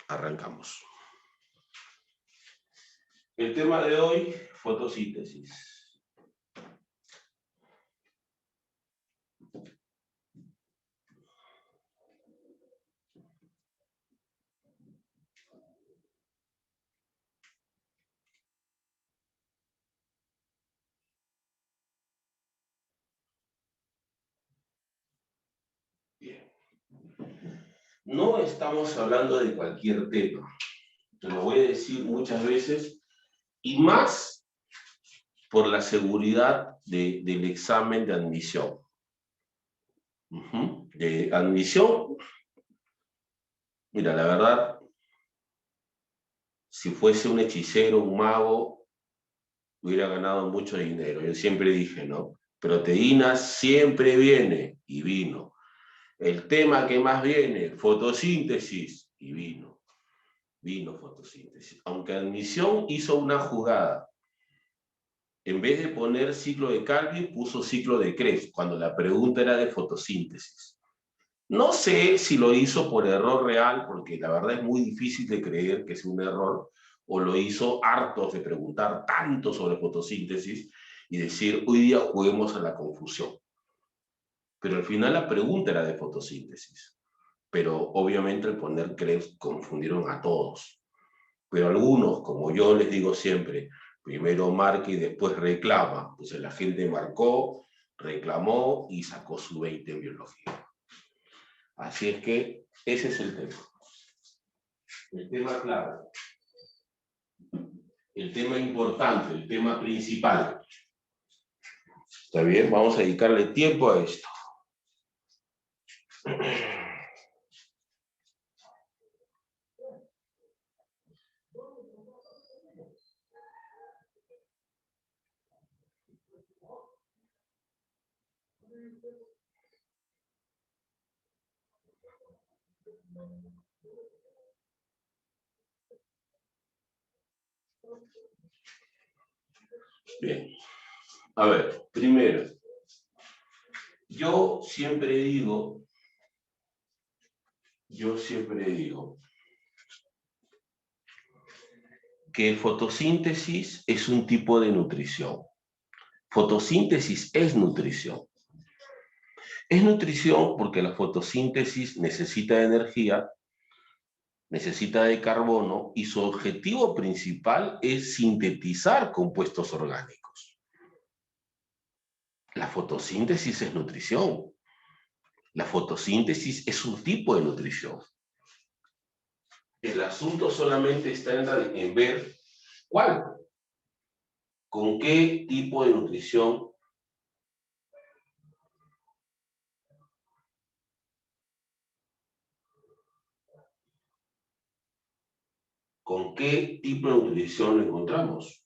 Arrancamos. El tema de hoy, fotosíntesis. Bien. No estamos hablando de cualquier tema. Te lo voy a decir muchas veces, y más por la seguridad del examen de admisión. De admisión, mira, la verdad, si fuese un hechicero, un mago, hubiera ganado mucho dinero. Yo siempre dije, ¿no? Proteínas siempre viene, y vino. El tema que más viene, fotosíntesis, y vino. Vino fotosíntesis. Aunque admisión hizo una jugada. En vez de poner ciclo de Calvin, puso ciclo de Krebs, cuando la pregunta era de fotosíntesis. No sé si lo hizo por error real, porque la verdad es muy difícil de creer que sea un error, o lo hizo hartos de preguntar tanto sobre fotosíntesis y decir, hoy día juguemos a la confusión. Pero al final la pregunta era de fotosíntesis. Pero obviamente al poner Krebs confundieron a todos. Pero algunos, como yo les digo siempre, primero marca y después reclama. Entonces la gente marcó, reclamó y sacó su 20 en biología. Así es que ese es el tema. El tema clave. El tema importante, el tema principal. ¿Está bien? Vamos a dedicarle tiempo a esto. Bien. A ver, primero, yo siempre digo que fotosíntesis es un tipo de nutrición. Fotosíntesis es nutrición. Es nutrición porque la fotosíntesis necesita de energía, necesita de carbono y su objetivo principal es sintetizar compuestos orgánicos. La fotosíntesis es nutrición. La fotosíntesis es un tipo de nutrición. El asunto solamente está en ver cuál, con qué tipo de nutrición lo encontramos.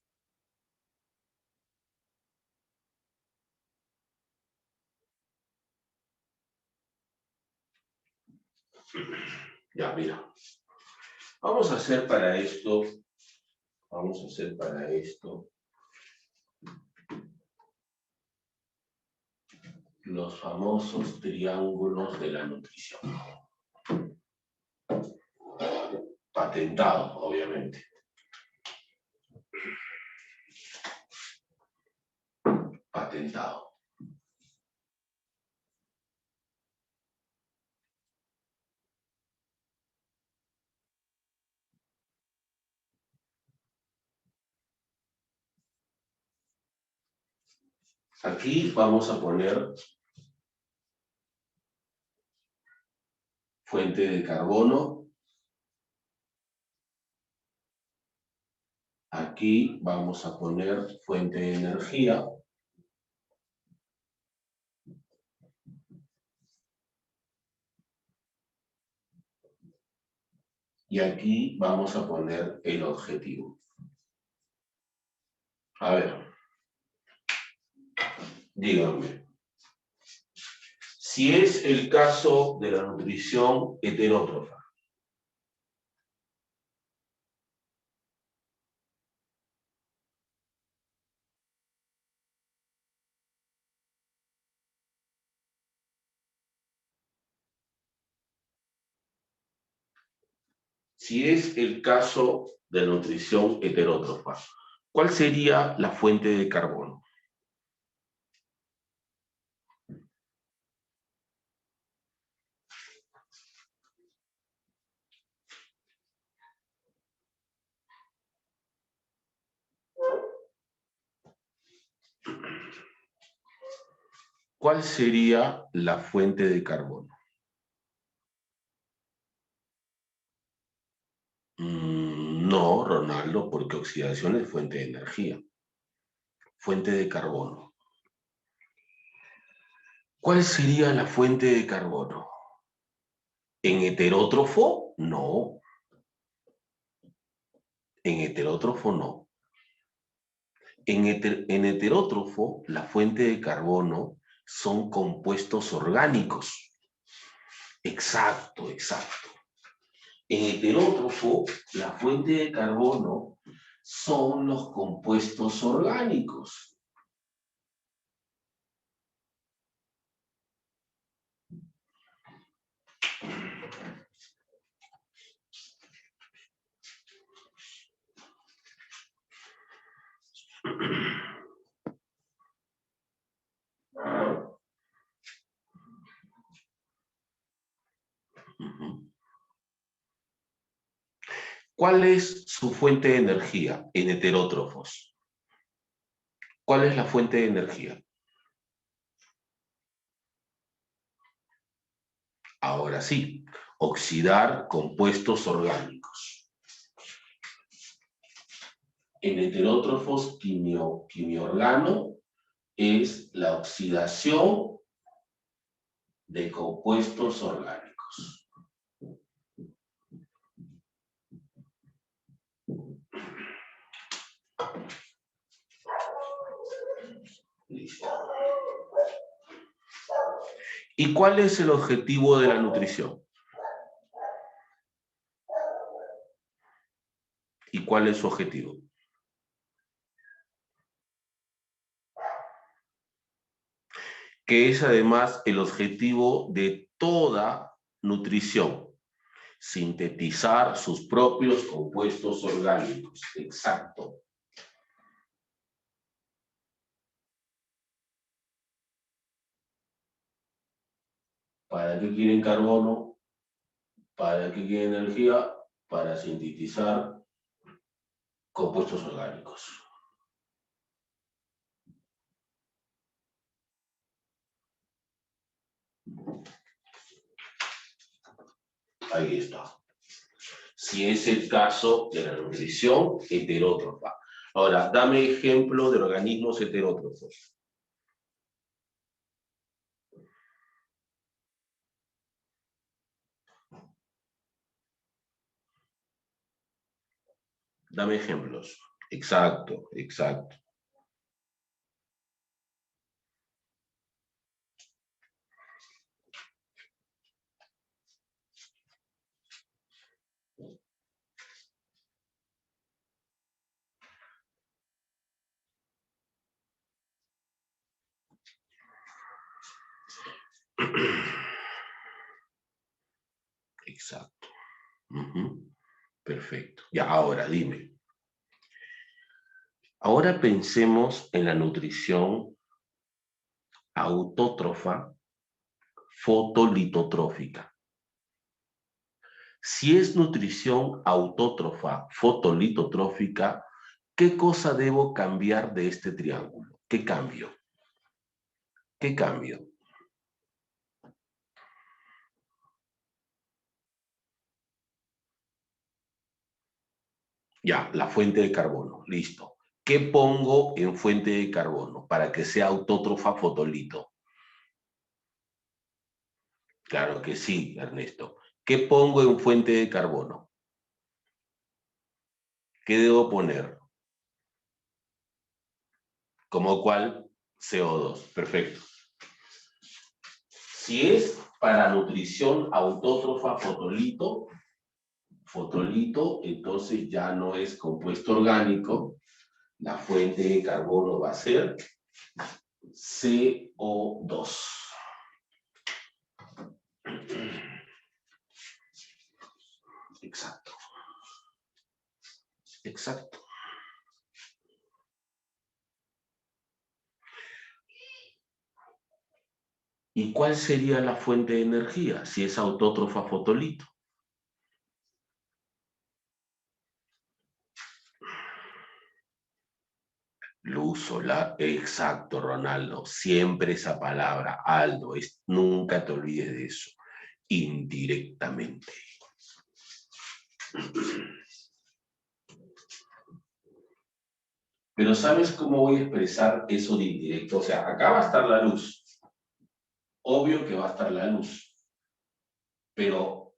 Ya, mira. Vamos a hacer para esto los famosos triángulos de la nutrición. Patentados, obviamente. Patentado. Aquí vamos a poner fuente de carbono. Aquí vamos a poner fuente de energía. Y aquí vamos a poner el objetivo. A ver, díganme. Si es el caso de la nutrición heterótrofa, Si es el caso de nutrición heterótrofa, ¿cuál sería la fuente de carbono? ¿Cuál sería la fuente de carbono? No, Ronaldo, porque oxidación es fuente de energía. Fuente de carbono. ¿Cuál sería la fuente de carbono? ¿En heterótrofo? No. En heterótrofo no. En heterótrofo, la fuente de carbono son compuestos orgánicos. Exacto, exacto. En heterótrofo, la fuente de carbono son los compuestos orgánicos. ¿Cuál es su fuente de energía en heterótrofos? ¿Cuál es la fuente de energía? Ahora sí, oxidar compuestos orgánicos. En heterótrofos quimiorgano es la oxidación de compuestos orgánicos. Listo. ¿Y cuál es el objetivo de la nutrición? ¿Y cuál es su objetivo? Que es además el objetivo de toda nutrición, sintetizar sus propios compuestos orgánicos. Exacto. ¿Para qué quieren carbono? ¿Para qué quieren energía? Para sintetizar compuestos orgánicos. Ahí está. Si es el caso de la nutrición heterótrofa. Ahora, dame ejemplo de organismos heterótrofos. Dame ejemplos. Exacto, exacto. Exacto. Perfecto. Ya, ahora dime. Ahora pensemos en la nutrición autótrofa fotolitotrófica. Si es nutrición autótrofa fotolitotrófica, ¿qué cosa debo cambiar de este triángulo? ¿Qué cambio? ¿Qué cambio? Ya, la fuente de carbono, listo. ¿Qué pongo en fuente de carbono para que sea autótrofa fotolito? Claro que sí, Ernesto. ¿Qué pongo en fuente de carbono? ¿Qué debo poner? ¿Como cuál? CO2. Perfecto. Si es para nutrición autótrofa fotolito, entonces ya no es compuesto orgánico. La fuente de carbono va a ser CO2. Exacto. Exacto. ¿Y cuál sería la fuente de energía si es autótrofa fotolito? Luz solar, exacto, Ronaldo. Siempre esa palabra, Aldo, nunca te olvides de eso. Indirectamente. Pero ¿sabes cómo voy a expresar eso de indirecto? O sea, acá va a estar la luz. Obvio que va a estar la luz. Pero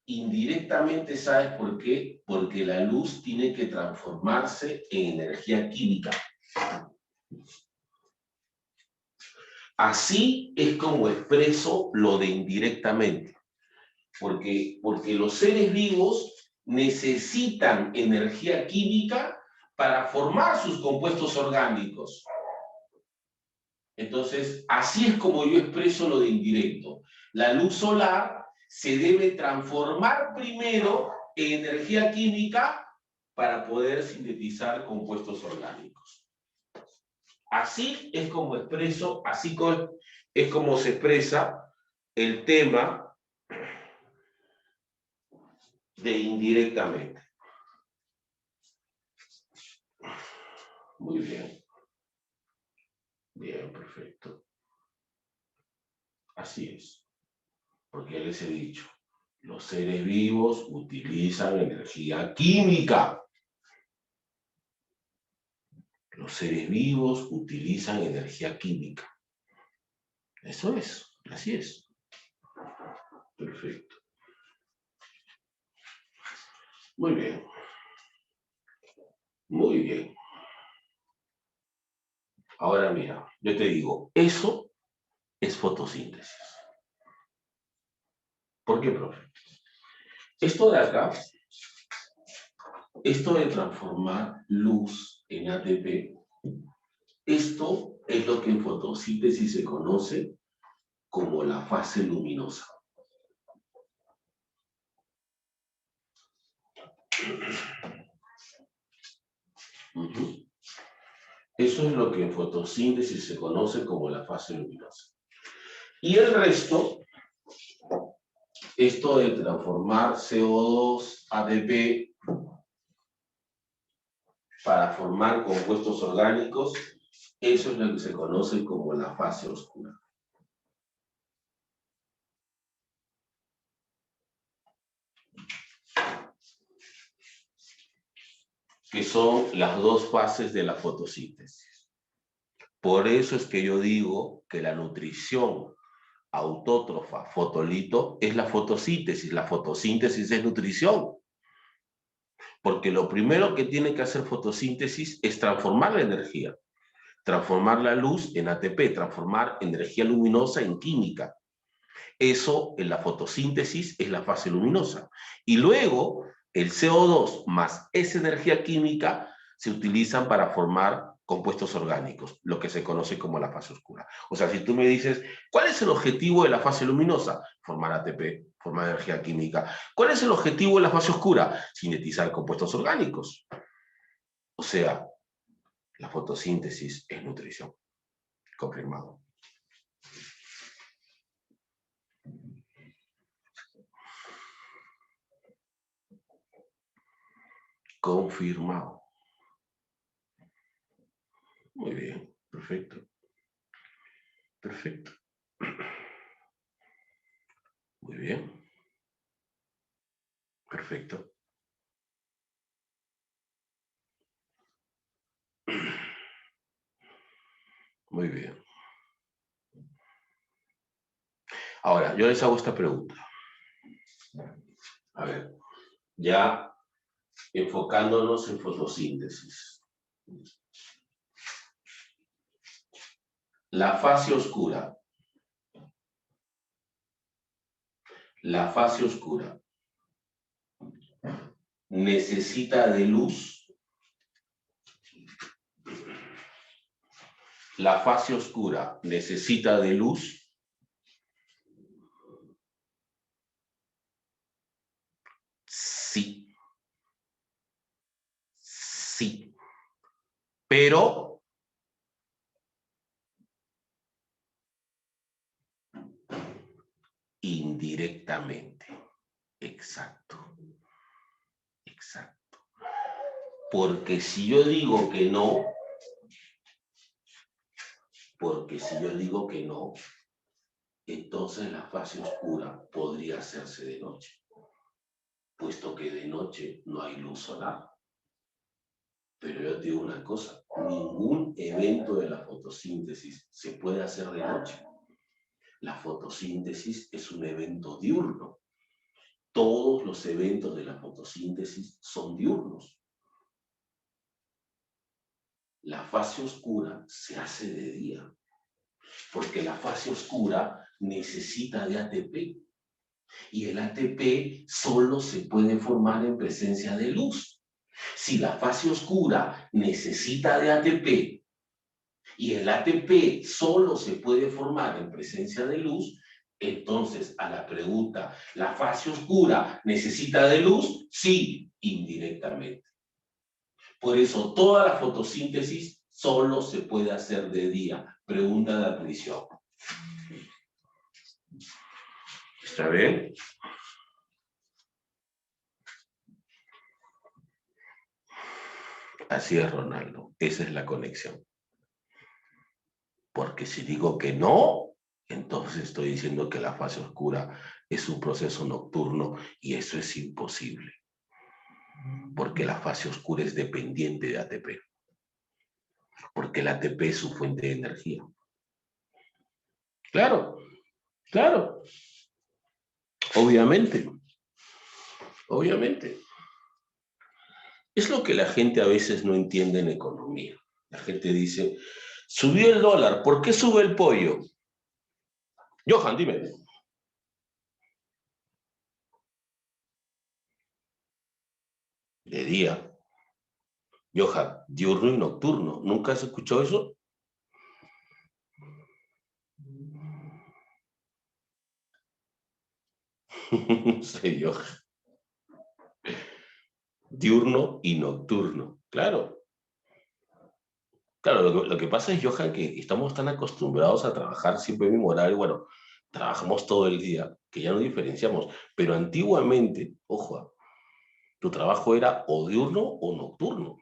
indirectamente, ¿sabes por qué? Porque la luz tiene que transformarse en energía química. Así es como expreso lo de indirectamente. Porque los seres vivos necesitan energía química para formar sus compuestos orgánicos. Entonces, así es como yo expreso lo de indirecto. La luz solar se debe transformar primero en energía química para poder sintetizar compuestos orgánicos. Así es como expreso, así es como se expresa el tema de indirectamente. Muy bien. Bien, perfecto. Así es. Porque les he dicho, los seres vivos utilizan energía química. Los seres vivos utilizan energía química. Eso es, así es. Perfecto. Muy bien. Muy bien. Ahora mira, yo te digo, eso es fotosíntesis. ¿Por qué, profe? Esto de acá, esto de transformar luz en ATP, esto es lo que en fotosíntesis se conoce como la fase luminosa. Eso es lo que en fotosíntesis se conoce como la fase luminosa. Y el resto, esto de transformar CO2, ATP, para formar compuestos orgánicos, eso es lo que se conoce como la fase oscura. Que son las dos fases de la fotosíntesis. Por eso es que yo digo que la nutrición autótrofa fotolito es la fotosíntesis. La fotosíntesis es nutrición. Porque lo primero que tiene que hacer fotosíntesis es transformar la energía, transformar la luz en ATP, transformar energía luminosa en química. Eso en la fotosíntesis es la fase luminosa. Y luego el CO2 más esa energía química se utilizan para formar compuestos orgánicos, lo que se conoce como la fase oscura. O sea, si tú me dices, ¿cuál es el objetivo de la fase luminosa? Formar ATP, formar energía química. ¿Cuál es el objetivo de la fase oscura? Sintetizar compuestos orgánicos. O sea, la fotosíntesis es nutrición. Confirmado. Confirmado. Muy bien, perfecto. Perfecto. Muy bien. Perfecto. Muy bien. Ahora, yo les hago esta pregunta. A ver, ya enfocándonos en fotosíntesis. La fase oscura. La fase oscura necesita de luz. La fase oscura necesita de luz. Sí. Sí, pero indirectamente. Exacto, exacto. Porque si yo digo que no, entonces la fase oscura podría hacerse de noche, puesto que de noche no hay luz solar. Pero yo te digo una cosa, ningún evento de la fotosíntesis se puede hacer de noche. La fotosíntesis es un evento diurno. Todos los eventos de la fotosíntesis son diurnos. La fase oscura se hace de día, porque la fase oscura necesita de ATP. Y el ATP solo se puede formar en presencia de luz. Si la fase oscura necesita de ATP y el ATP solo se puede formar en presencia de luz, entonces a la pregunta, ¿la fase oscura necesita de luz? Sí, indirectamente. Por eso toda la fotosíntesis solo se puede hacer de día. Pregunta de admisión. ¿Está bien? Así es, Ronaldo. Esa es la conexión. Porque si digo que no, entonces estoy diciendo que la fase oscura es un proceso nocturno y eso es imposible. Porque la fase oscura es dependiente de ATP. Porque el ATP es su fuente de energía. Claro, claro. Obviamente. Obviamente. Es lo que la gente a veces no entiende en economía. La gente dice, subió el dólar, ¿por qué sube el pollo? Johan, dime. De día. Johan, diurno y nocturno. ¿Nunca has escuchado eso? Sí, Johan. Diurno y nocturno. Claro. Claro, lo que pasa es, Johan, que estamos tan acostumbrados a trabajar siempre en el mismo horario. Bueno, trabajamos todo el día, que ya no diferenciamos. Pero antiguamente, ojo, tu trabajo era o diurno o nocturno.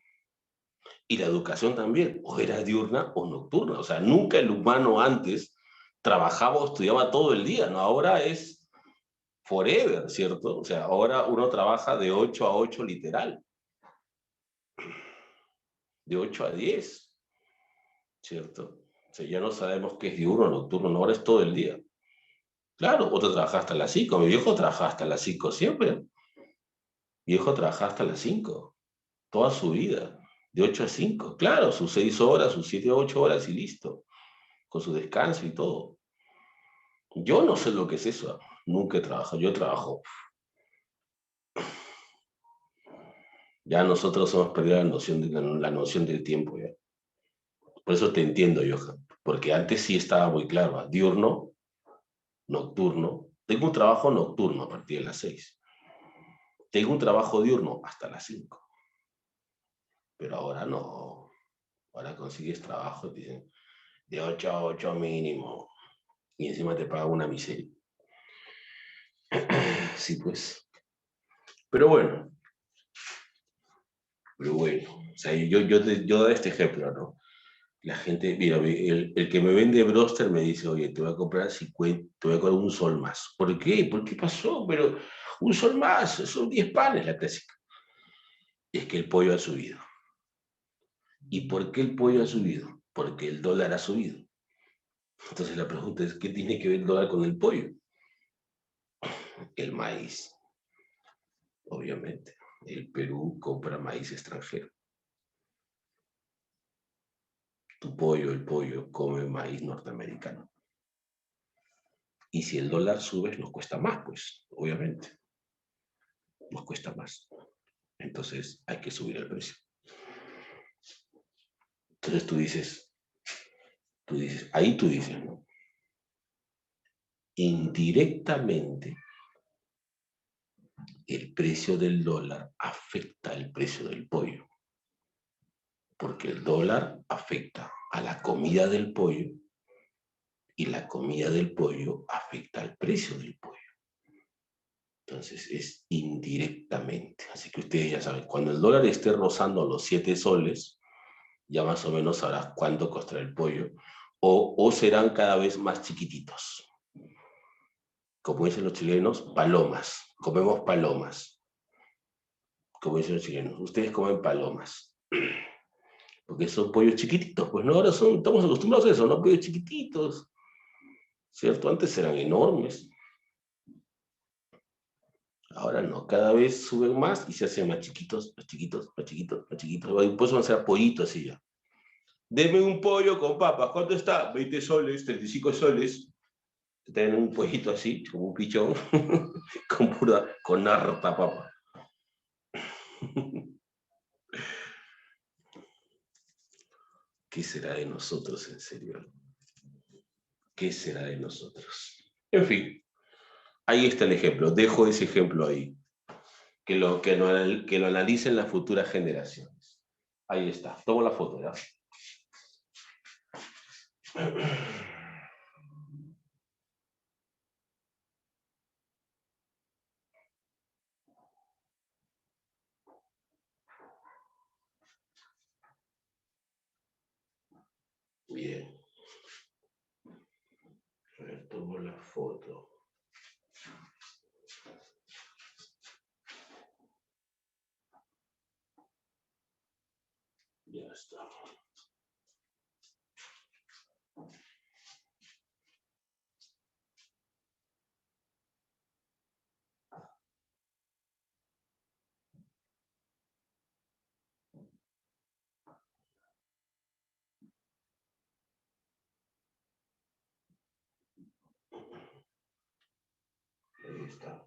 Y la educación también, o era diurna o nocturna. O sea, nunca el humano antes trabajaba o estudiaba todo el día, ¿no? Ahora es forever, ¿cierto? O sea, ahora uno trabaja de 8 a 8 literal, de 8 a 10, ¿cierto? O sea, ya no sabemos qué es diurno o nocturno, no, ahora es todo el día. Claro, otro trabaja hasta las 5, mi viejo trabaja hasta las 5 siempre. Mi viejo trabaja hasta las 5, toda su vida, de 8 a 5. Claro, sus 6 horas, sus 7 o 8 horas y listo, con su descanso y todo. Yo no sé lo que es eso, nunca he trabajado, yo trabajo. Ya nosotros hemos perdido la noción del tiempo ya. Por eso te entiendo, Johan, porque antes sí estaba muy claro, ¿eh? Diurno, nocturno. Tengo un trabajo nocturno a partir de las 6. Tengo un trabajo diurno hasta las 5. Pero ahora no. Ahora consigues trabajo, te dicen, de 8 a 8 mínimo. Y encima te pagan una miseria. Sí, pues. Pero bueno, O sea, yo doy este ejemplo, ¿no? La gente, mira, el que me vende broster me dice, oye, te voy a comprar 50, te voy a comprar un sol más. ¿Por qué? ¿Por qué pasó? Pero un sol más, son 10 panes la clásica. Es que el pollo ha subido. ¿Y por qué el pollo ha subido? Porque el dólar ha subido. Entonces la pregunta es, ¿qué tiene que ver el dólar con el pollo? El maíz, obviamente. El Perú compra maíz extranjero. El pollo come maíz norteamericano. Y si el dólar sube, nos cuesta más, pues, obviamente. Nos cuesta más. Entonces hay que subir el precio. Entonces ahí tú dices, ¿no? Indirectamente, el precio del dólar afecta el precio del pollo. Porque el dólar afecta a la comida del pollo y la comida del pollo afecta al precio del pollo. Entonces es indirectamente. Así que ustedes ya saben, cuando el dólar esté rozando los 7 soles, ya más o menos sabrás cuánto costará el pollo, o serán cada vez más chiquititos. Como dicen los chilenos, palomas. Comemos palomas. Como dicen los chilenos, ustedes comen palomas. Porque son pollos chiquititos. Pues no, ahora estamos acostumbrados a eso, ¿no? Pollos chiquititos. ¿Cierto? Antes eran enormes. Ahora no, cada vez suben más y se hacen más chiquitos, más chiquitos, más chiquitos, más chiquitos. Después van a ser pollitos así ya. Deme un pollo con papas. ¿Cuánto está? 20 soles, 35 soles. Te dan un pollito así, como un pichón, con harta papa. ¿Qué será de nosotros, en serio? ¿Qué será de nosotros? En fin, ahí está el ejemplo. Dejo ese ejemplo ahí. Que lo analicen las futuras generaciones. Ahí está. Tomo la foto, ¿ya? Bien. A ver, tomo la foto. Ya está. Ahí está.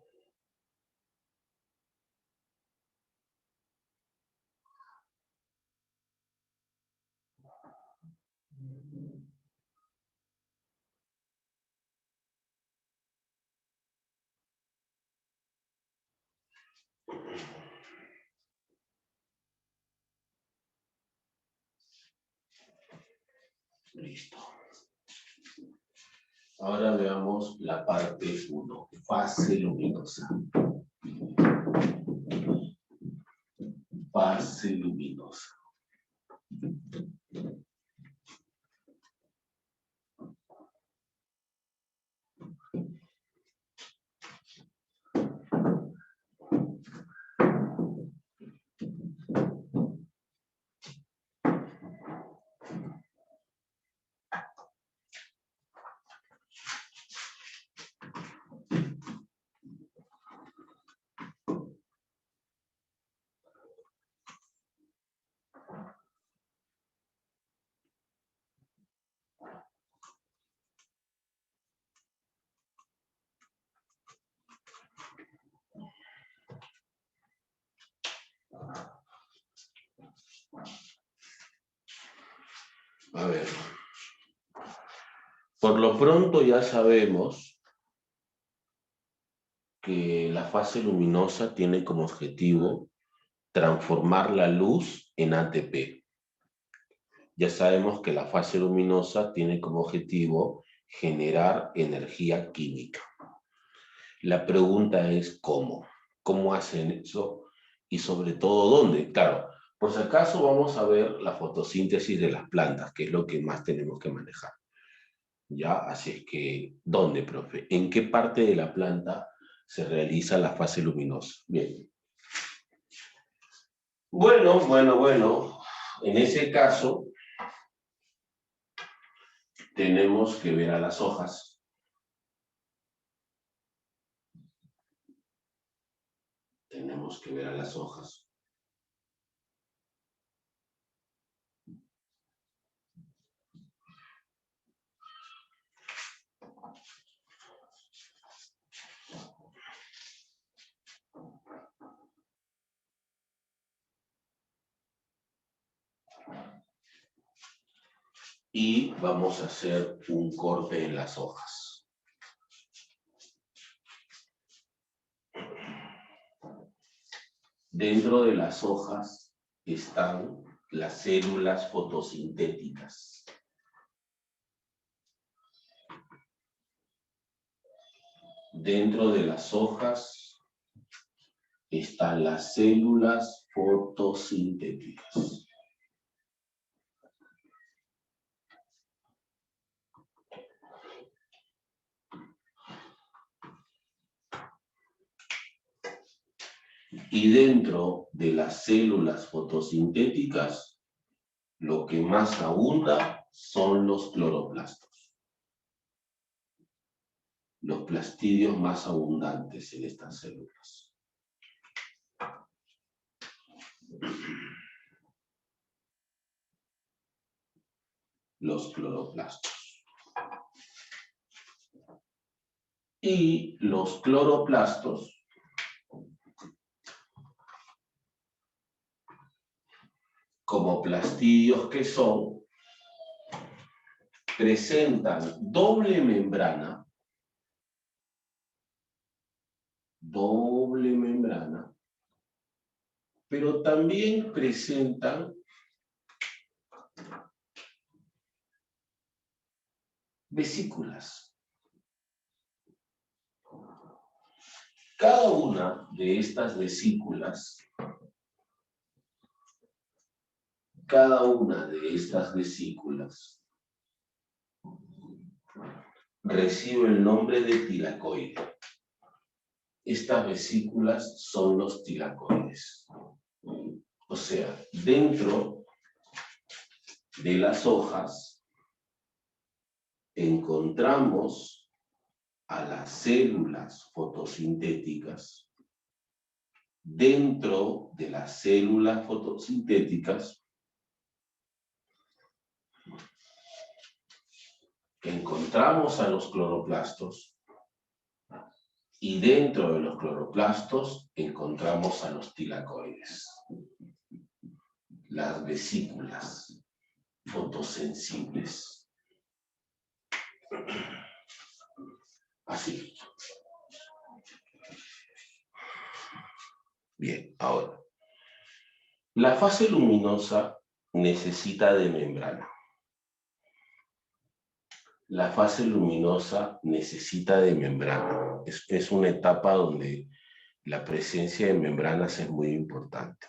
Listo. Ahora veamos la parte 1, fase luminosa. Fase luminosa. A ver. Por lo pronto ya sabemos que la fase luminosa tiene como objetivo transformar la luz en ATP. Ya sabemos que la fase luminosa tiene como objetivo generar energía química. La pregunta es ¿cómo? ¿Cómo hacen eso? Y sobre todo, ¿dónde? Claro, por si acaso vamos a ver la fotosíntesis de las plantas, que es lo que más tenemos que manejar. ¿Ya? Así es que, ¿dónde, profe? ¿En qué parte de la planta se realiza la fase luminosa? Bien. Bueno. En ese caso, tenemos que ver a las hojas. Tenemos que ver a las hojas. Y vamos a hacer un corte en las hojas. Dentro de las hojas están las células fotosintéticas. Dentro de las hojas están las células fotosintéticas. Y dentro de las células fotosintéticas, lo que más abunda son los cloroplastos. Los plastidios más abundantes en estas células. Los cloroplastos. Y los cloroplastos como plastidios que son, presentan doble membrana, pero también presentan vesículas. Cada una de estas vesículas, recibe el nombre de tilacoide. Estas vesículas son los tilacoides. O sea, dentro de las hojas encontramos a las células fotosintéticas. Dentro de las células fotosintéticas encontramos a los cloroplastos y dentro de los cloroplastos encontramos a los tilacoides, las vesículas fotosensibles. Así. Bien, ahora. La fase luminosa necesita de membrana. La fase luminosa necesita de membrana. Es una etapa donde la presencia de membranas es muy importante.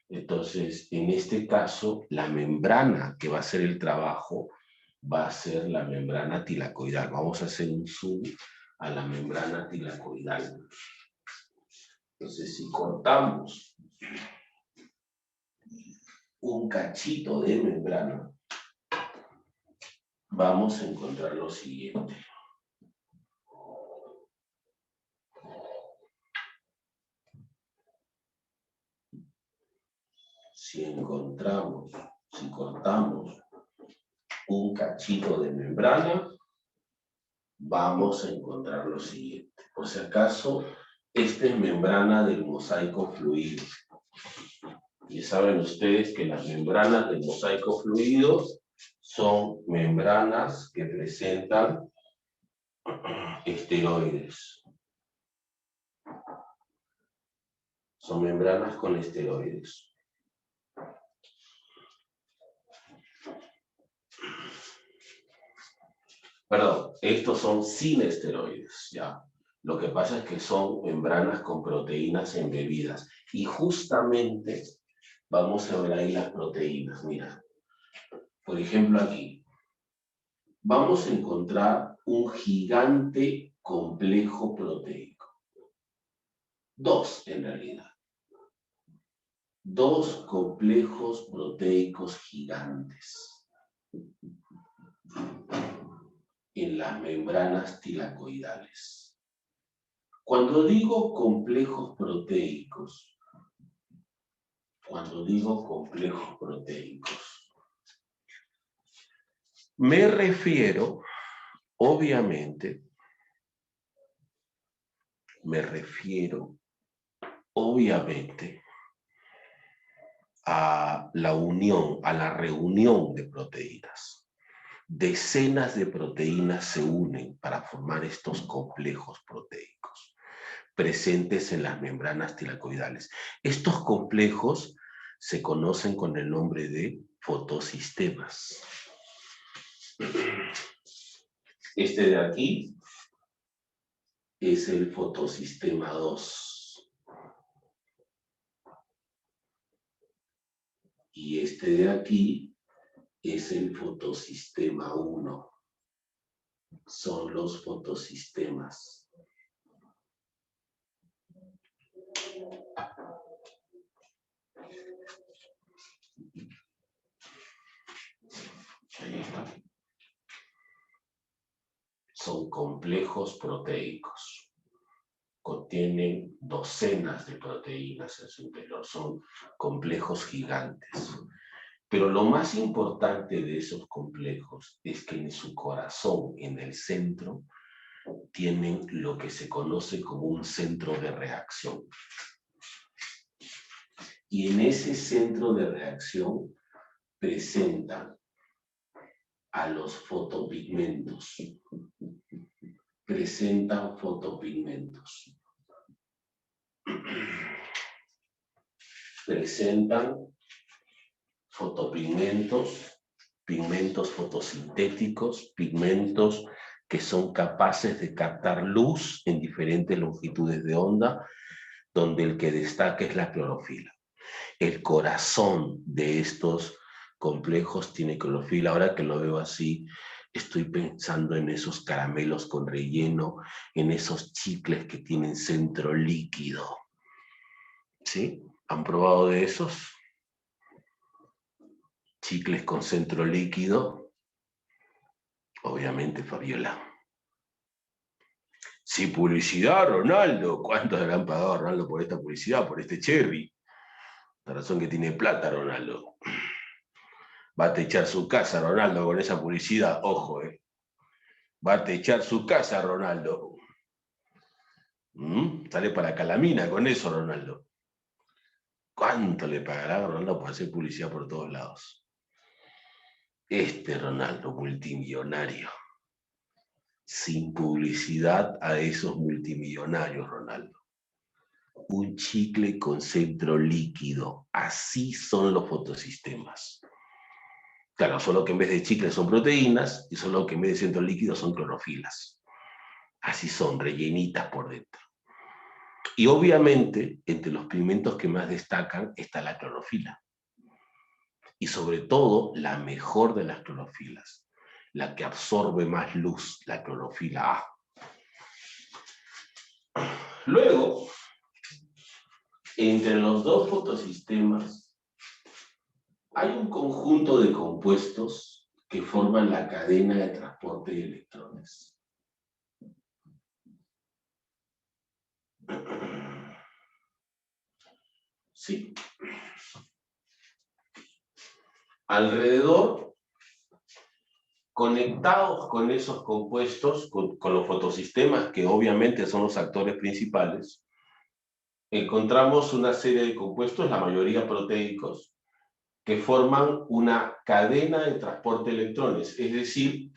Entonces, en este caso, la membrana que va a hacer el trabajo va a ser la membrana tilacoidal. Vamos a hacer un zoom a la membrana tilacoidal. Entonces, si cortamos un cachito de membrana, vamos a encontrar lo siguiente. Si cortamos un cachito de membrana, vamos a encontrar lo siguiente. Por si acaso, esta es membrana del mosaico fluido. Y saben ustedes que las membranas del mosaico fluido son membranas que presentan esteroides. Son membranas con esteroides. Perdón, estos son sin esteroides, ¿ya? Lo que pasa es que son membranas con proteínas embebidas. Y justamente vamos a ver ahí las proteínas, mira. Por ejemplo aquí, vamos a encontrar un gigante complejo proteico. Dos, en realidad. Dos complejos proteicos gigantes en las membranas tilacoidales. Cuando digo complejos proteicos, me refiero, obviamente, a la unión, a la reunión de proteínas. Decenas de proteínas se unen para formar estos complejos proteicos presentes en las membranas tilacoidales. Estos complejos se conocen con el nombre de fotosistemas. Este de aquí es el fotosistema 2. Y este de aquí es el fotosistema 1. Son los fotosistemas. Ahí está. Son complejos proteicos. Contienen docenas de proteínas en su interior. Son complejos gigantes. Pero lo más importante de esos complejos es que en su corazón, en el centro, tienen lo que se conoce como un centro de reacción. Y en ese centro de reacción presentan a los fotopigmentos. Presentan fotopigmentos. Presentan fotopigmentos, pigmentos fotosintéticos, pigmentos que son capaces de captar luz en diferentes longitudes de onda, donde el que destaca es la clorofila. El corazón de estos complejos tiene clorofila. Ahora que lo veo así, estoy pensando en esos caramelos con relleno, en esos chicles que tienen centro líquido. ¿Sí? ¿Han probado de esos? Chicles con centro líquido. Obviamente, Fabiola. Sí, publicidad, Ronaldo. ¿Cuánto habrán pagado a Ronaldo por esta publicidad, por este cherry? La razón que tiene plata, Ronaldo. Va a techar su casa, Ronaldo, con esa publicidad. Ojo, Va a techar su casa, Ronaldo. Sale para Calamina con eso, Ronaldo. ¿Cuánto le pagará a Ronaldo por hacer publicidad por todos lados? Este Ronaldo multimillonario. Sin publicidad a esos multimillonarios, Ronaldo. Un chicle con centro líquido. Así son los fotosistemas. Claro, solo que en vez de chicles son proteínas y solo que en vez de centro líquido son clorofilas. Así son, rellenitas por dentro. Y obviamente, entre los pigmentos que más destacan está la clorofila. Y sobre todo, la mejor de las clorofilas, la que absorbe más luz, la clorofila A. Luego, entre los dos fotosistemas, hay un conjunto de compuestos que forman la cadena de transporte de electrones. Sí. Alrededor, conectados con esos compuestos, con los fotosistemas, que obviamente son los actores principales, encontramos una serie de compuestos, la mayoría proteicos, que forman una cadena de transporte de electrones. Es decir,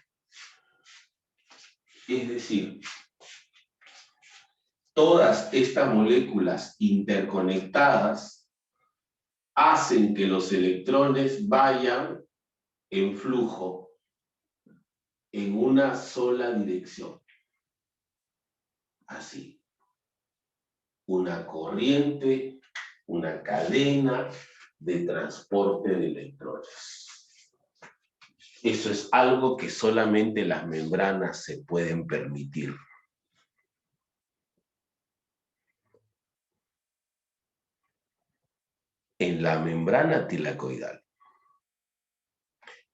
todas estas moléculas interconectadas hacen que los electrones vayan en flujo en una sola dirección. Así. Una corriente, una cadena de transporte de electrones. Eso es algo que solamente las membranas se pueden permitir. En la membrana tilacoidal,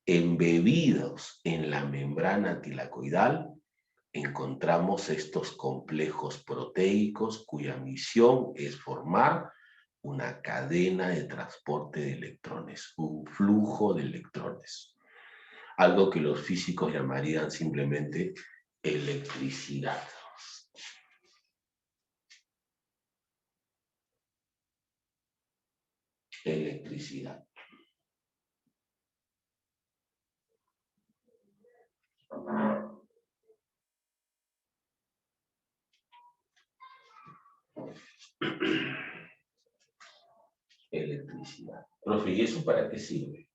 embebidos en la membrana tilacoidal, encontramos estos complejos proteicos cuya misión es formar una cadena de transporte de electrones, un flujo de electrones. Algo que los físicos llamarían simplemente electricidad. Electricidad. Electricidad. electricidad. Profe, ¿y eso para qué sirve?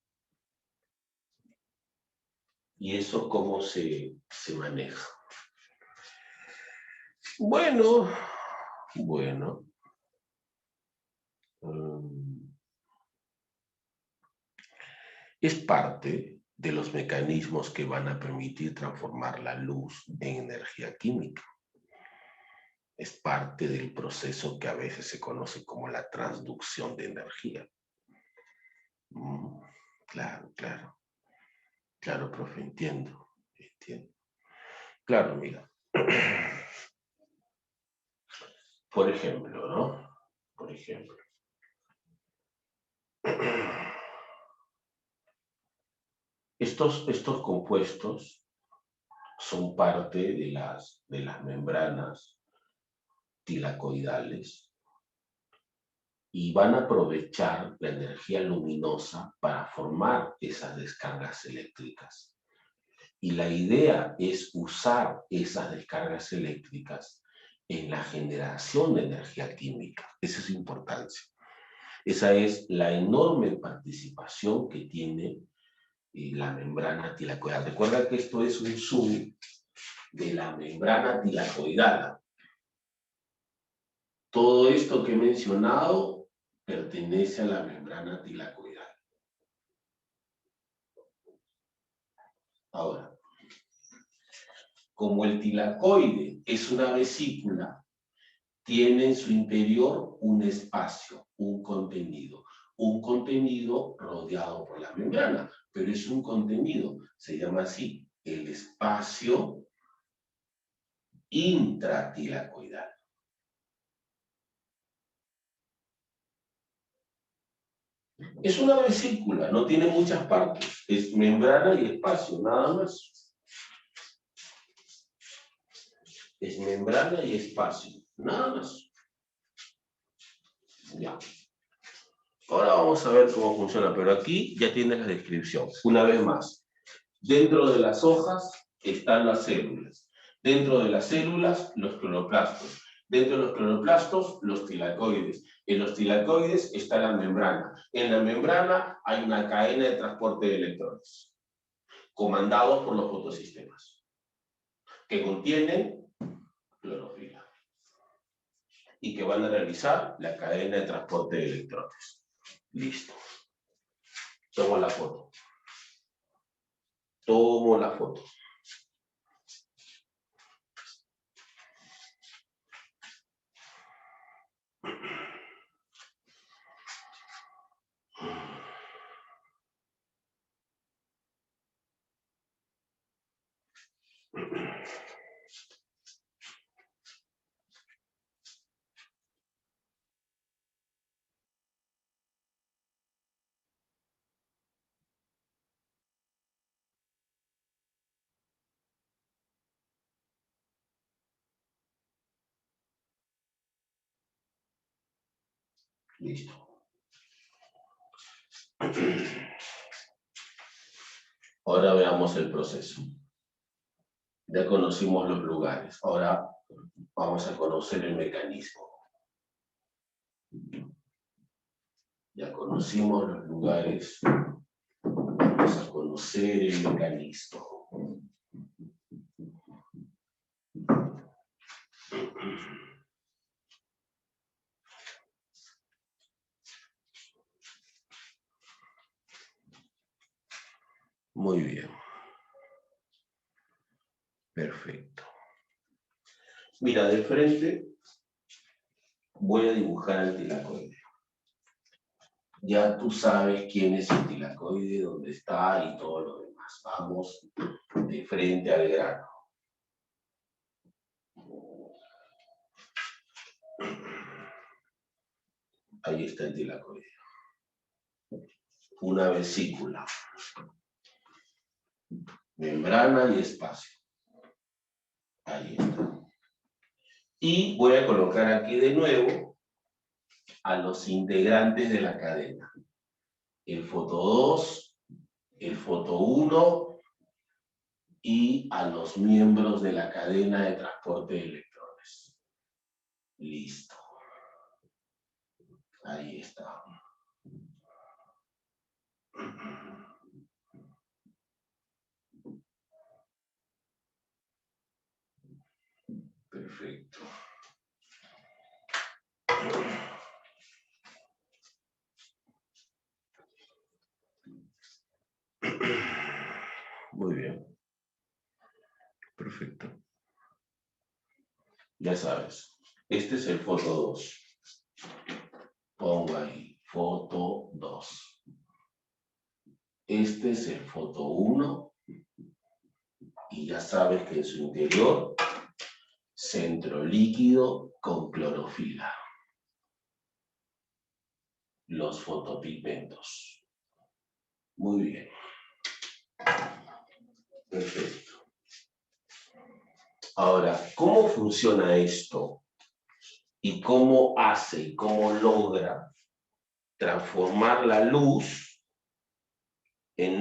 ¿Y eso cómo se maneja? Bueno, es parte de los mecanismos que van a permitir transformar la luz en energía química. Es parte del proceso que a veces se conoce como la transducción de energía. Claro, claro. Claro, profe, entiendo. Claro, mira. Por ejemplo, ¿no? Por ejemplo. Estos compuestos son parte de las membranas tilacoidales y van a aprovechar la energía luminosa para formar esas descargas eléctricas. Y la idea es usar esas descargas eléctricas en la generación de energía química. Esa es su importancia. Esa es la enorme participación que tiene la membrana tilacoidal. Recuerda que esto es un zoom de la membrana tilacoidal. Todo esto que he mencionado pertenece a la membrana tilacoidal. Ahora, como el tilacoide es una vesícula, tiene en su interior un espacio, un contenido rodeado por la membrana, pero es un contenido, se llama así, el espacio intratilacoidal. Es una vesícula, no tiene muchas partes, es membrana y espacio, nada más. Es membrana y espacio, nada más. Ya. Ahora vamos a ver cómo funciona, pero aquí ya tienes la descripción. Una vez más, dentro de las hojas están las células. Dentro de las células, los cloroplastos. Dentro de los cloroplastos, los tilacoides. En los tilacoides está la membrana. En la membrana hay una cadena de transporte de electrones, comandados por los fotosistemas, que contienen clorofila y que van a realizar la cadena de transporte de electrones. Listo. Tomo la foto. Tomo la foto. Listo. Ahora veamos el proceso. Ya conocimos los lugares. Ahora vamos a conocer el mecanismo. Ya conocimos los lugares. Vamos a conocer el mecanismo. Muy bien. Perfecto. Mira, de frente voy a dibujar el tilacoide. Ya tú sabes quién es el tilacoide, dónde está y todo lo demás. Vamos de frente al grano. Ahí está el tilacoide. Una vesícula. Membrana y espacio. Ahí está. Y voy a colocar aquí de nuevo a los integrantes de la cadena. El foto 2, el foto 1 y a los miembros de la cadena de transporte de electrones. Listo. Ahí está. ya sabes, este es el foto 2. Pongo ahí, foto 2. Este es el foto 1. Y ya sabes que en su interior, centro líquido con clorofila. Los fotopigmentos. Muy bien. Perfecto. Ahora, ¿cómo funciona esto? ¿Y cómo hace y cómo logra transformar la luz en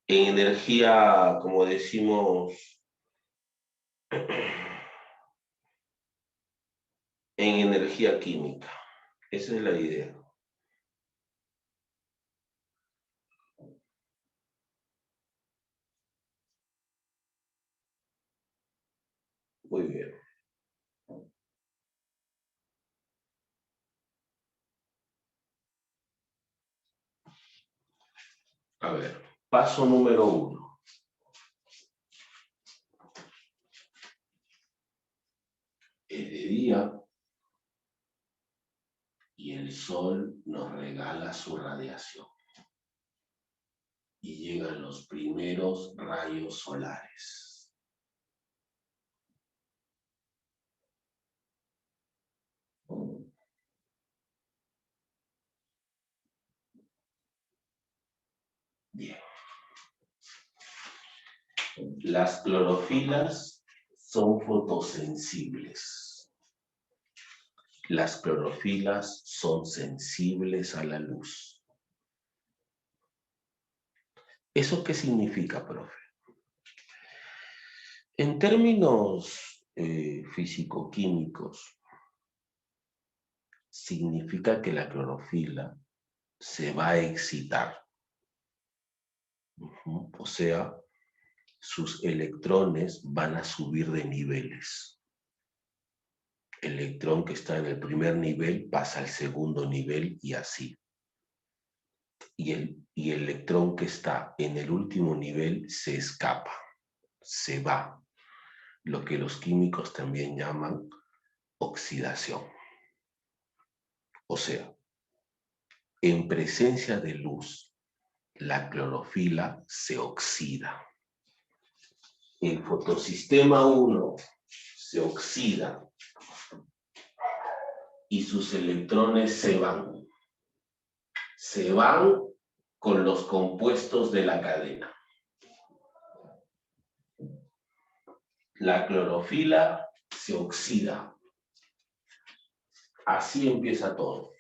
en energía, como decimos, en energía química? Esa es la idea. Muy bien. A ver, paso número 1. Es de día y el sol nos regala su radiación. Y llegan los primeros rayos solares. Bien. Las clorofilas son fotosensibles. Las clorofilas son sensibles a la luz. ¿Eso qué significa, profe? En términos físico-químicos, significa que la clorofila se va a excitar. O sea, sus electrones van a subir de niveles. El electrón que está en el primer nivel pasa al segundo nivel y así. Y el electrón que está en el último nivel se escapa, se va. Lo que los químicos también llaman oxidación. O sea, en presencia de luz, la clorofila se oxida. El fotosistema 1 se oxida y sus electrones se van. Se van con los compuestos de la cadena. La clorofila se oxida. Así empieza todo.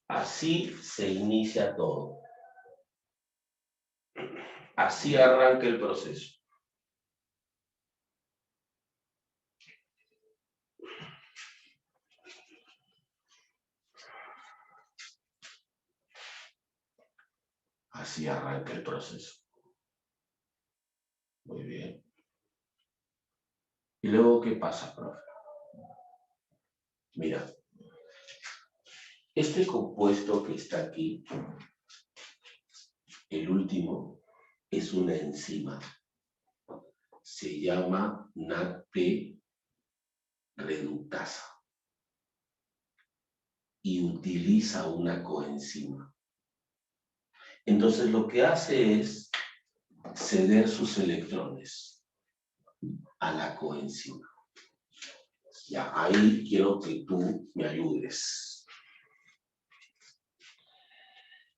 Así se inicia todo. Así arranca el proceso. Así arranca el proceso. Muy bien. ¿Y luego qué pasa, profe? Mira, este compuesto que está aquí, el último, es una enzima. Se llama NADP reductasa y utiliza una coenzima. Entonces lo que hace es ceder sus electrones a la coenzima. Ya, ahí quiero que tú me ayudes.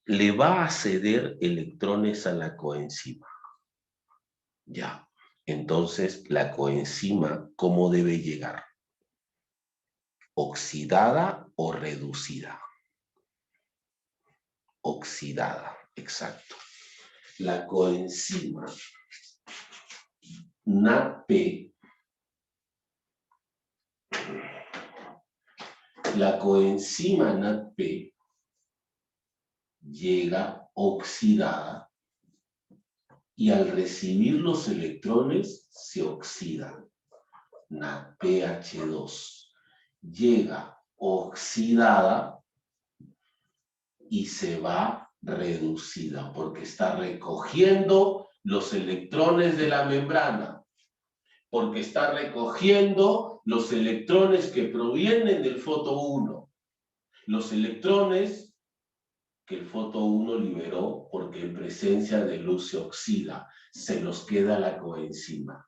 Le va a ceder electrones a la coenzima. Ya, entonces la coenzima, ¿cómo debe llegar? ¿Oxidada o reducida? Oxidada, exacto. La coenzima NADP, la coenzima NADP llega oxidada y al recibir los electrones se oxida. NADPH2 llega oxidada y se va reducida porque está recogiendo los electrones de la membrana. porque está recogiendo los electrones que provienen del foto 1. Los electrones que el foto 1 liberó porque en presencia de luz se oxida, se nos queda la coenzima.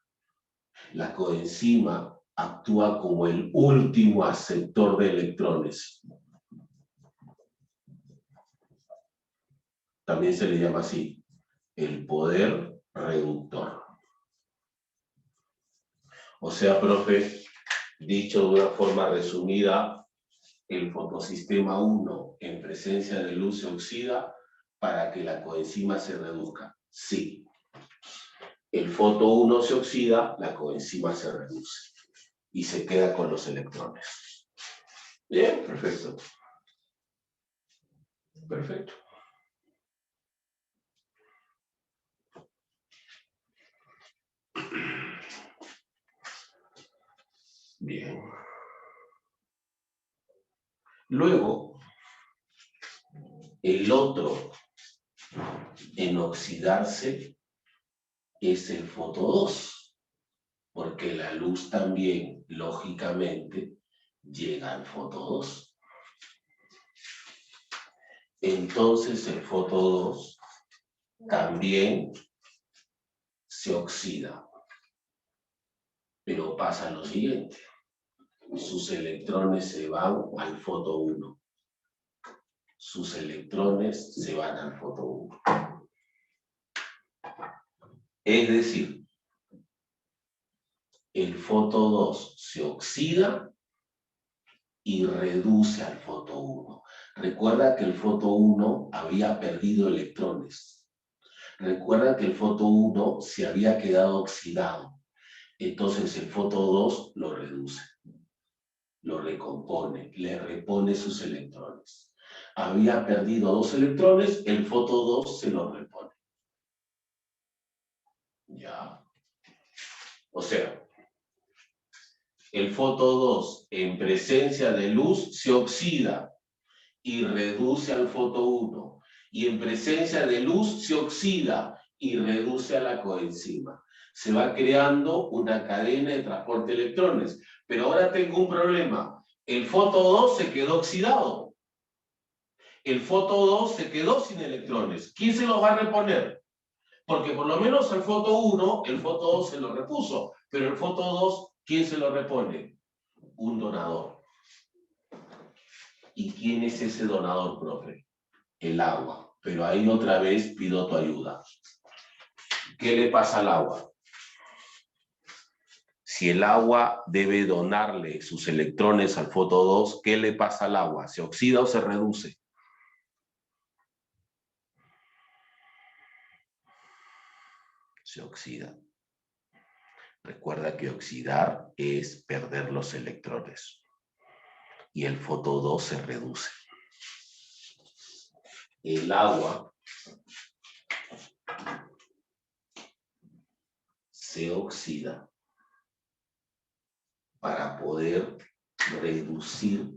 La coenzima actúa como el último aceptor de electrones. También se le llama así, el poder reductor. O sea, profe, dicho de una forma resumida, el fotosistema 1 en presencia de luz se oxida para que la coenzima se reduzca. Sí. El foto 1 se oxida, la coenzima se reduce y se queda con los electrones. Bien, perfecto. Perfecto. Bien. Luego, el otro en oxidarse es el foto 2, porque la luz también, lógicamente, llega al foto 2. Entonces el foto 2 también se oxida. Pero pasa lo siguiente. Sus electrones se van al foto 1. Sus electrones se van al foto 1. Es decir, el foto 2 se oxida y reduce al foto 1. Recuerda que el foto 1 había perdido electrones. Recuerda que el foto 1 se había quedado oxidado. Entonces el foto 2 lo reduce, lo recompone, le repone sus electrones. Había perdido 2 electrones, el foto 2 se los repone. ¿Ya? O sea, el foto 2 en presencia de luz se oxida y reduce al foto 1. Y en presencia de luz se oxida y reduce a la coenzima. Se va creando una cadena de transporte de electrones. Pero ahora tengo un problema. El foto 2 se quedó oxidado. El foto 2 se quedó sin electrones. ¿Quién se los va a reponer? Porque por lo menos el foto 1, el foto 2 se lo repuso. Pero el foto 2, ¿quién se lo repone? Un donador. ¿Y quién es ese donador, profe? El agua. Pero ahí otra vez pido tu ayuda. ¿Qué le pasa al agua? Si el agua debe donarle sus electrones al foto 2, ¿qué le pasa al agua? ¿Se oxida o se reduce? Se oxida. Recuerda que oxidar es perder los electrones. Y el foto 2 se reduce. El agua se oxida para poder reducir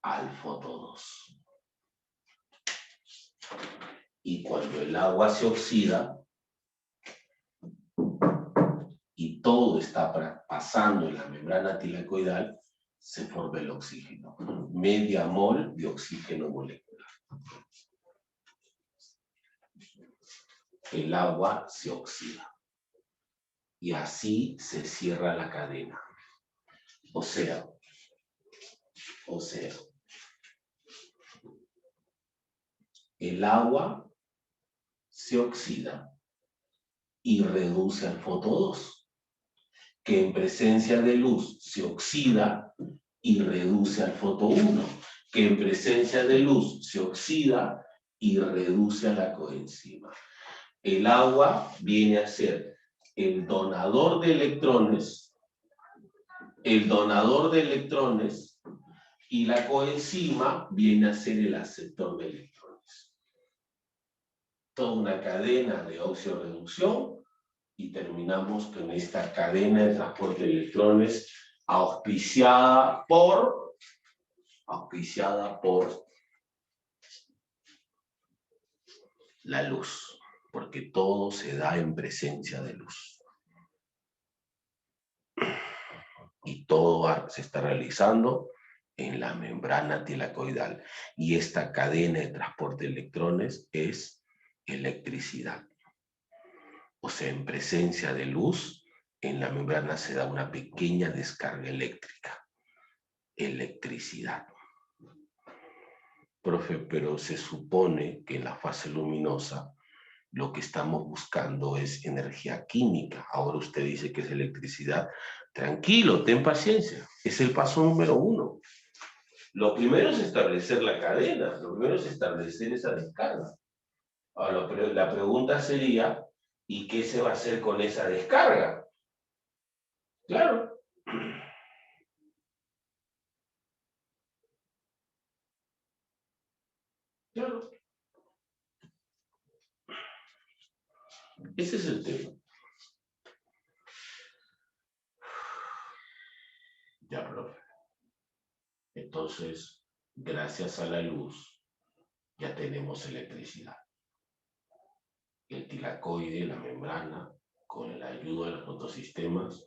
al foto 2. Y cuando el agua se oxida y todo está pasando en la membrana tilacoidal, se forma el oxígeno. Media mol de oxígeno molecular. El agua se oxida. Y así se cierra la cadena. O sea, el agua se oxida y reduce al foto 2, que en presencia de luz se oxida y reduce al foto 1, que en presencia de luz se oxida y reduce a la coenzima. El agua viene a ser el donador de electrones, y la coenzima viene a ser el aceptor de electrones. Toda una cadena de oxidorreducción y terminamos con esta cadena de transporte de electrones auspiciada por la luz. porque todo se da en presencia de luz. Y todo se está realizando en la membrana tilacoidal. Y esta cadena de transporte de electrones es electricidad. O sea, en presencia de luz, en la membrana se da una pequeña descarga eléctrica. Electricidad. Profe, pero se supone que en la fase luminosa lo que estamos buscando es energía química. Ahora usted dice que es electricidad. Tranquilo, ten paciencia. Es el paso número 1. Lo primero es establecer la cadena. Lo primero es establecer esa descarga. Ahora, la pregunta sería, ¿y qué se va a hacer con esa descarga? Claro. Claro. Ese es el tema. Ya, profe. Entonces, gracias a la luz, ya tenemos electricidad. El tilacoide, la membrana, con la ayuda de los fotosistemas,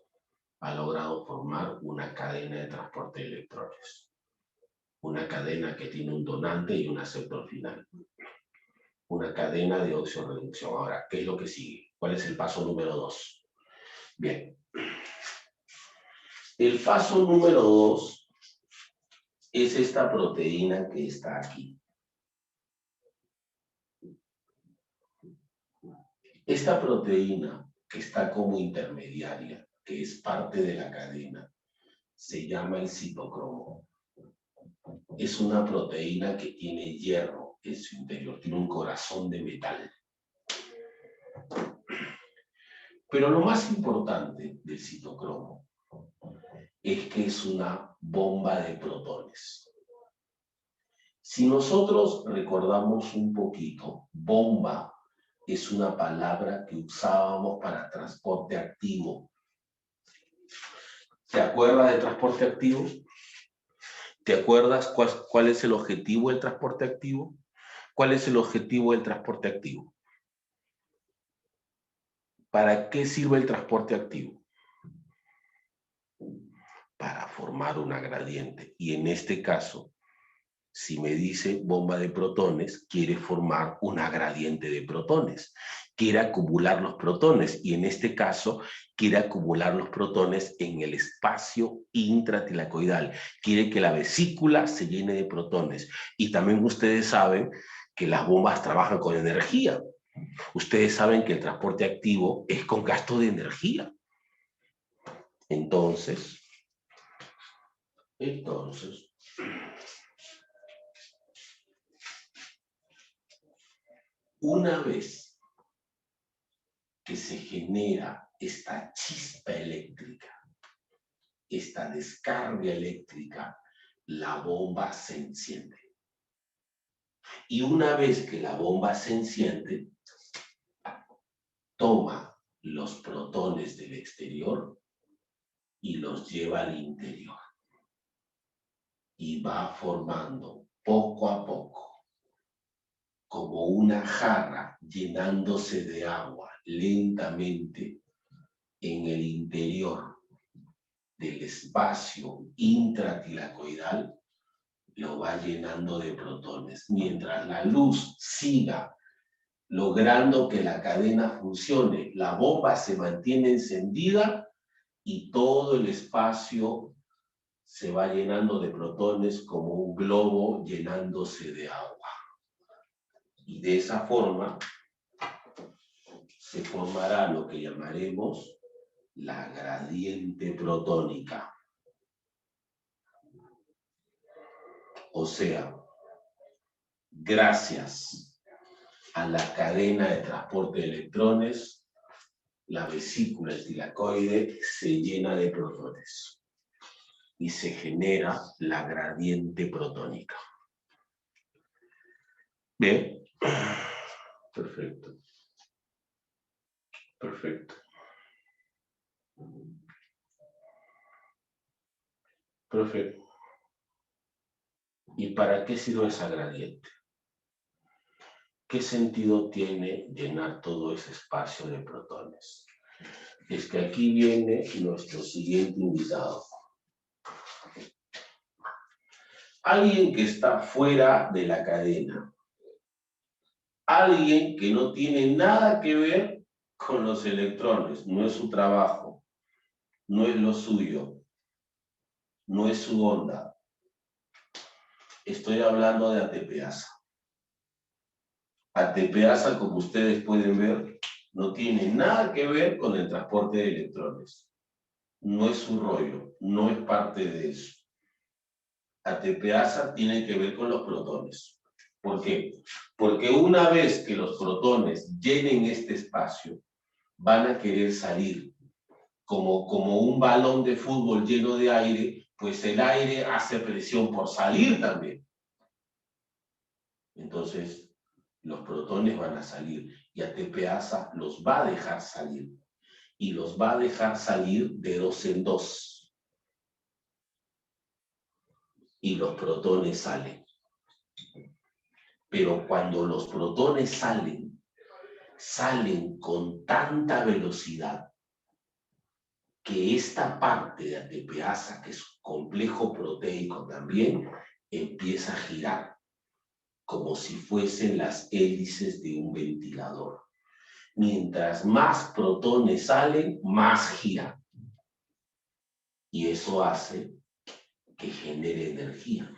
ha logrado formar una cadena de transporte de electrones. Una cadena que tiene un donante y un aceptor final. Una cadena de oxio-reducción. Ahora, ¿qué es lo que sigue? ¿Cuál es el paso número 2? Bien. El paso número 2 es esta proteína que está aquí. Esta proteína que está como intermediaria, que es parte de la cadena, se llama el citocromo. Es una proteína que tiene hierro en su interior, tiene un corazón de metal. Pero lo más importante del citocromo es que es una bomba de protones. Si nosotros recordamos un poquito, bomba es una palabra que usábamos para transporte activo. ¿Te acuerdas de transporte activo? ¿Te acuerdas cuál es el objetivo del transporte activo? ¿Cuál es el objetivo del transporte activo? ¿Para qué sirve el transporte activo? Para formar una gradiente. Y en este caso, si me dice bomba de protones, quiere formar una gradiente de protones. Quiere acumular los protones. Y en este caso, quiere acumular los protones en el espacio intratilacoidal. Quiere que la vesícula se llene de protones. Y también ustedes saben que las bombas trabajan con energía. Ustedes saben que el transporte activo es con gasto de energía. Entonces, una vez que se genera esta chispa eléctrica, esta descarga eléctrica, la bomba se enciende. Y una vez que la bomba se enciende, toma los protones del exterior y los lleva al interior. Y va formando poco a poco, como una jarra llenándose de agua lentamente en el interior del espacio intratilacoidal, lo va llenando de protones. Mientras la luz siga logrando que la cadena funcione, la bomba se mantiene encendida y todo el espacio se va llenando de protones como un globo llenándose de agua. Y de esa forma se formará lo que llamaremos la gradiente protónica. O sea, gracias a la cadena de transporte de electrones, la vesícula tilacoide se llena de protones y se genera la gradiente protónica. Bien, perfecto. Perfecto. Profe, ¿y para qué sirve esa gradiente? ¿qué sentido tiene llenar todo ese espacio de protones? Es que aquí viene nuestro siguiente invitado. Alguien que está fuera de la cadena. Alguien que no tiene nada que ver con los electrones. No es su trabajo. No es lo suyo. No es su onda. Estoy hablando de ATPasa. ATPasa, como ustedes pueden ver, no tiene nada que ver con el transporte de electrones. No es su rollo. No es parte de eso. ATPasa tiene que ver con los protones. ¿Por qué? Porque una vez que los protones llenen este espacio, van a querer salir. Como un balón de fútbol lleno de aire, pues el aire hace presión por salir también. Entonces, los protones van a salir y ATPasa los va a dejar salir. Y los va a dejar salir de 2 en 2. Y los protones salen. Pero cuando los protones salen con tanta velocidad que esta parte de ATPasa, que es complejo proteico también, empieza a girar como si fuesen las hélices de un ventilador. Mientras más protones salen, más gira. Y eso hace que genere energía,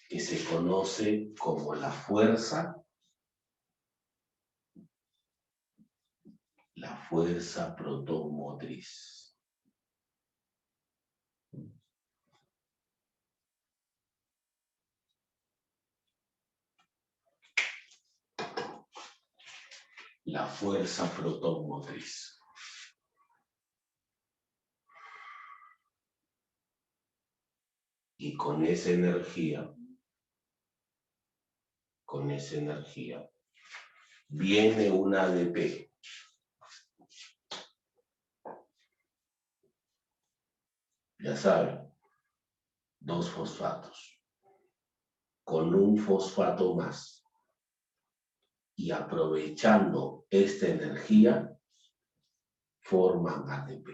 que se conoce como la fuerza protomotriz. La fuerza protomotriz. Y con esa energía, viene un ADP. Ya saben, 2 fosfatos, con un fosfato más. Y aprovechando esta energía, forman ATP.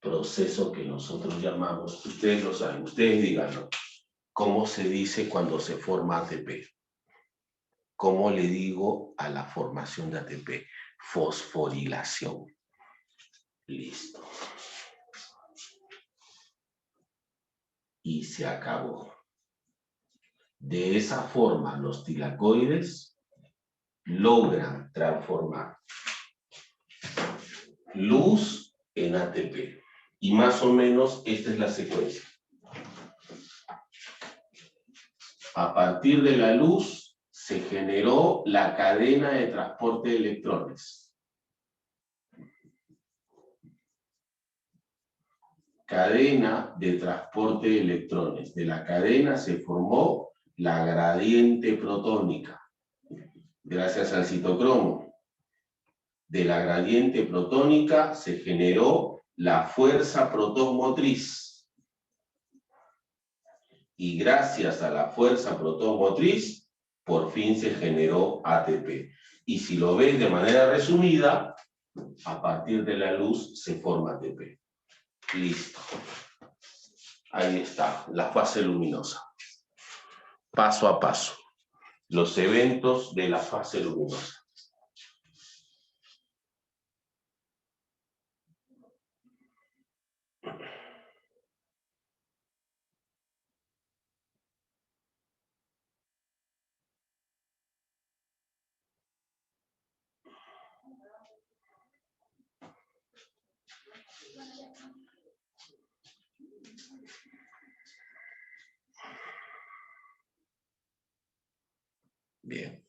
Proceso que nosotros llamamos, ustedes lo saben, ustedes díganlo, ¿cómo se dice cuando se forma ATP? ¿Cómo le digo a la formación de ATP? Fosforilación. Listo. Y se acabó. De esa forma, los tilacoides logran transformar luz en ATP. Y más o menos esta es la secuencia. A partir de la luz se generó la cadena de transporte de electrones. Cadena de transporte de electrones. De la cadena se formó la gradiente protónica, gracias al citocromo. De la gradiente protónica se generó la fuerza protomotriz. Y gracias a la fuerza protomotriz, por fin se generó ATP. Y si lo ves de manera resumida, a partir de la luz se forma ATP. Listo. Ahí está, la fase luminosa. Paso a paso. Los eventos de la fase luminosa. Bien.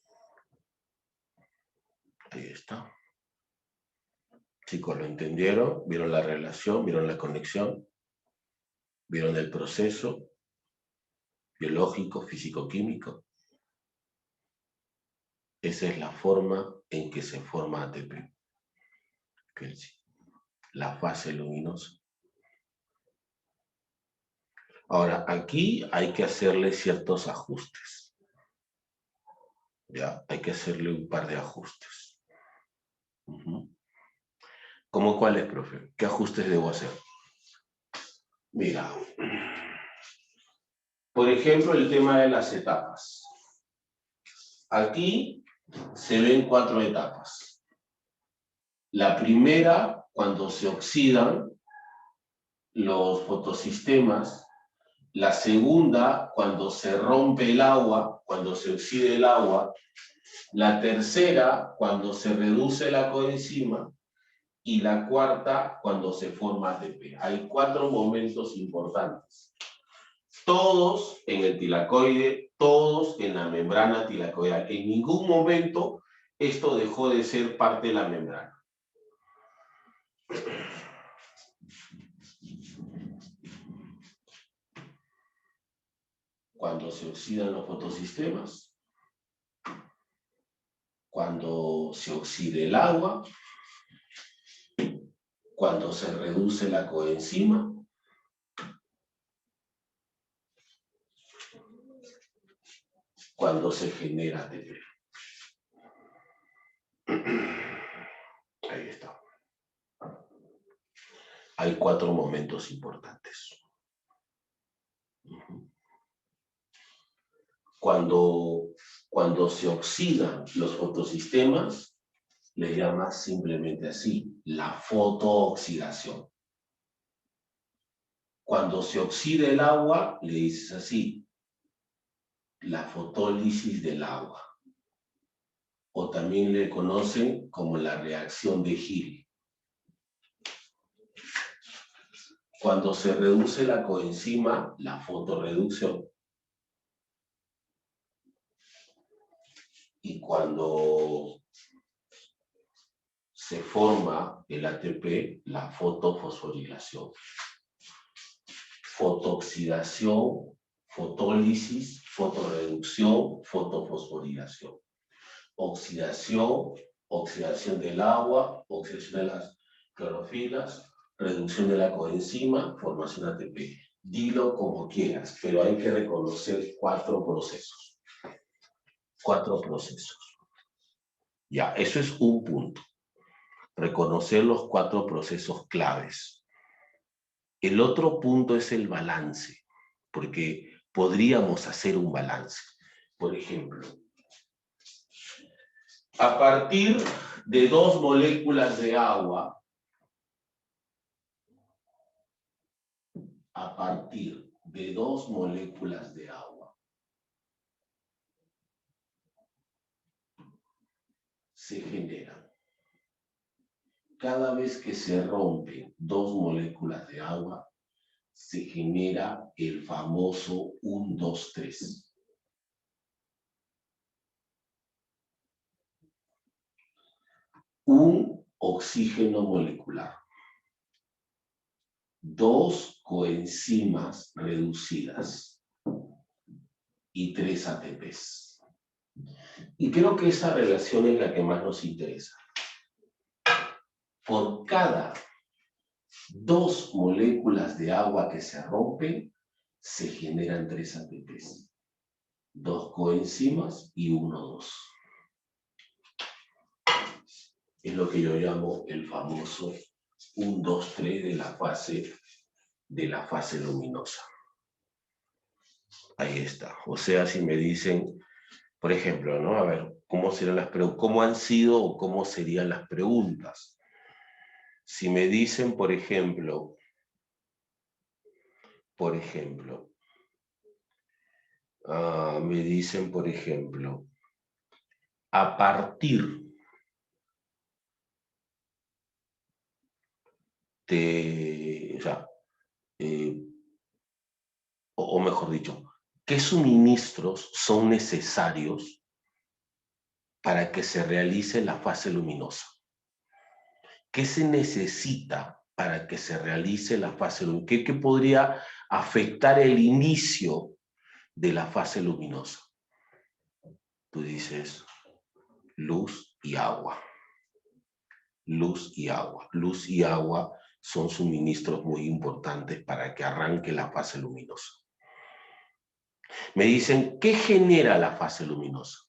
Ahí está. Chicos, ¿lo entendieron? ¿Vieron la relación? ¿Vieron la conexión? ¿Vieron el proceso biológico, físico-químico? Esa es la forma en que se forma ATP. La fase luminosa. Ahora, aquí hay que hacerle ciertos ajustes. ¿Ya? Hay que hacerle un par de ajustes. ¿Cómo cuáles, profe? ¿Qué ajustes debo hacer? Mira, por ejemplo, el tema de las etapas. Aquí se ven 4 etapas. La primera, cuando se oxidan los fotosistemas. La segunda, cuando se rompe el agua, cuando se oxida el agua. La tercera, cuando se reduce la coenzima. Y la cuarta, cuando se forma ATP. Hay 4 momentos importantes. Todos en el tilacoide, todos en la membrana tilacoidal. En ningún momento esto dejó de ser parte de la membrana. Cuando se oxidan los fotosistemas, cuando se oxide el agua, cuando se reduce la coenzima, cuando se genera ATP. Ahí está. Hay 4 momentos importantes. Cuando se oxidan los fotosistemas, le llamas simplemente así, la fotooxidación. Cuando se oxida el agua, le dices así, la fotólisis del agua. O también le conocen como la reacción de Gill. Cuando se reduce la coenzima, la fotorreducción. Y cuando se forma el ATP, la fotofosforilación. Fotooxidación, fotólisis, fotorreducción, fotofosforilación. Oxidación, oxidación del agua, oxidación de las clorofilas, reducción de la coenzima, formación ATP. Dilo como quieras, pero hay que reconocer 4 procesos. 4 procesos. Ya, eso es un punto. Reconocer los 4 procesos claves. El otro punto es el balance, porque podríamos hacer un balance. Por ejemplo, a partir de 2 moléculas de agua, a partir de 2 moléculas de agua, se generan. Cada vez que se rompen 2 moléculas de agua, se genera el famoso 1, 2, 3. Un oxígeno molecular. 2 coenzimas reducidas. Y 3 ATPs. Y creo que esa relación es la que más nos interesa. Por cada 2 moléculas de agua que se rompen, se generan 3 ATPs. 2 coenzimas y 1, 2. Es lo que yo llamo el famoso 1, 2, 3 de la fase luminosa. Ahí está. O sea, si me dicen, por ejemplo, ¿no? A ver, ¿cómo han sido o cómo serían las preguntas? Si me dicen, por ejemplo, me dicen, por ejemplo, a partir de, o sea, o mejor dicho, ¿qué suministros son necesarios para que se realice la fase luminosa? ¿Qué se necesita para que se realice la fase luminosa? ¿Qué podría afectar el inicio de la fase luminosa? Tú dices, luz y agua. Luz y agua. Luz y agua son suministros muy importantes para que arranque la fase luminosa. Me dicen, ¿qué genera la fase luminosa?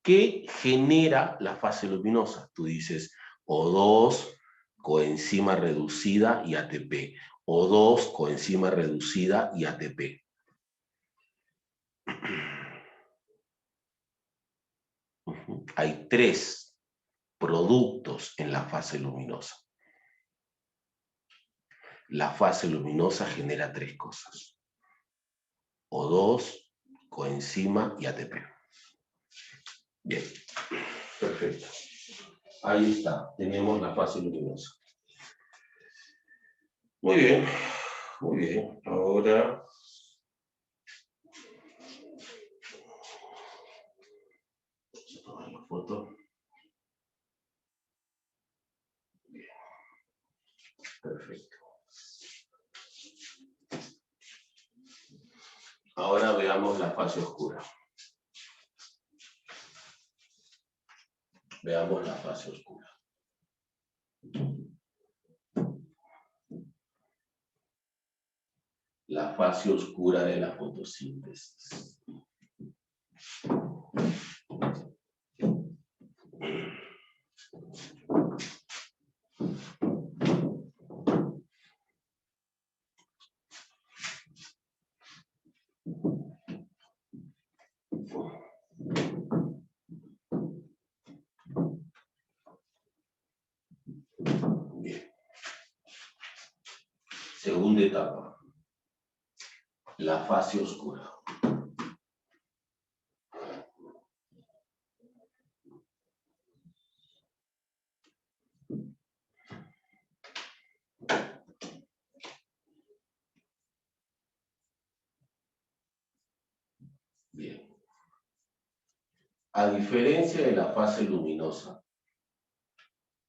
¿Qué genera la fase luminosa? Tú dices O2, coenzima reducida y ATP. O2, coenzima reducida y ATP. Hay 3 productos en la fase luminosa. La fase luminosa genera 3 cosas. O2, coenzima y ATP. Bien, perfecto. Ahí está, tenemos la fase luminosa. Muy bien, muy bien. Ahora vamos a tomar la foto. Bien, perfecto. Ahora veamos la fase oscura. Veamos la fase oscura. La fase oscura de la fotosíntesis. Bien. Segunda etapa. La fase oscura. Bien. A diferencia de la fase luminosa,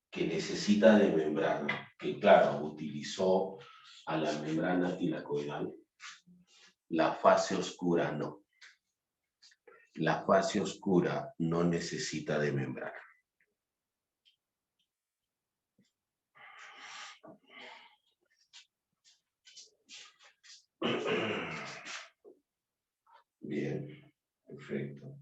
que necesita de membrana, que claro, utilizó a la membrana tilacoidal, la fase oscura no. La fase oscura no necesita de membrana. Bien, perfecto.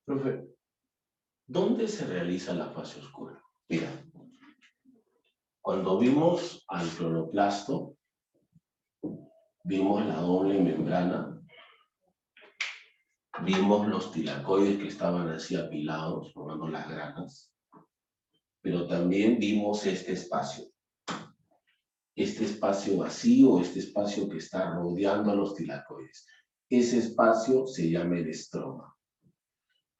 Profe, ¿dónde se realiza la fase oscura? Mira, cuando vimos al cloroplasto, vimos la doble membrana, vimos los tilacoides que estaban así apilados, formando las granas, pero también vimos este espacio vacío, este espacio que está rodeando a los tilacoides. Ese espacio se llama el estroma.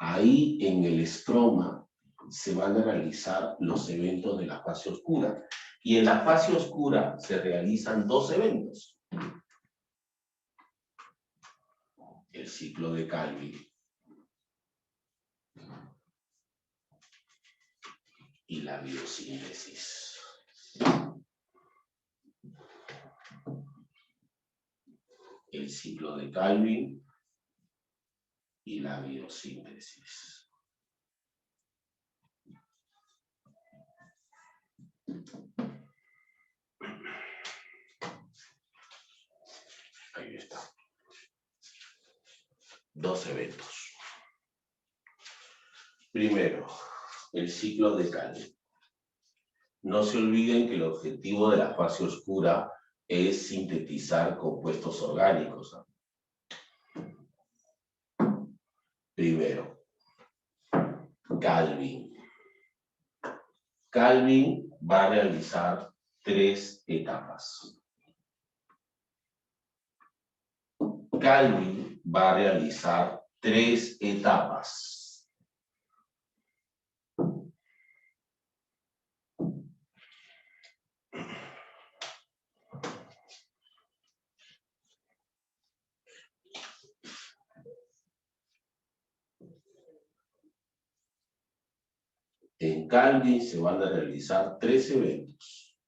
Ahí en el estroma se van a realizar los eventos de la fase oscura. Y en la fase oscura se realizan 2 eventos. El ciclo de Calvin y la biosíntesis. El ciclo de Calvin y la biosíntesis. Ahí está. 2 eventos. Primero, el ciclo de Calvin. No se olviden que el objetivo de la fase oscura es sintetizar compuestos orgánicos. Primero, Calvin. Calvin va a realizar 3 etapas. Calvin va a realizar 3 etapas. En Calvin se van a realizar 3 eventos.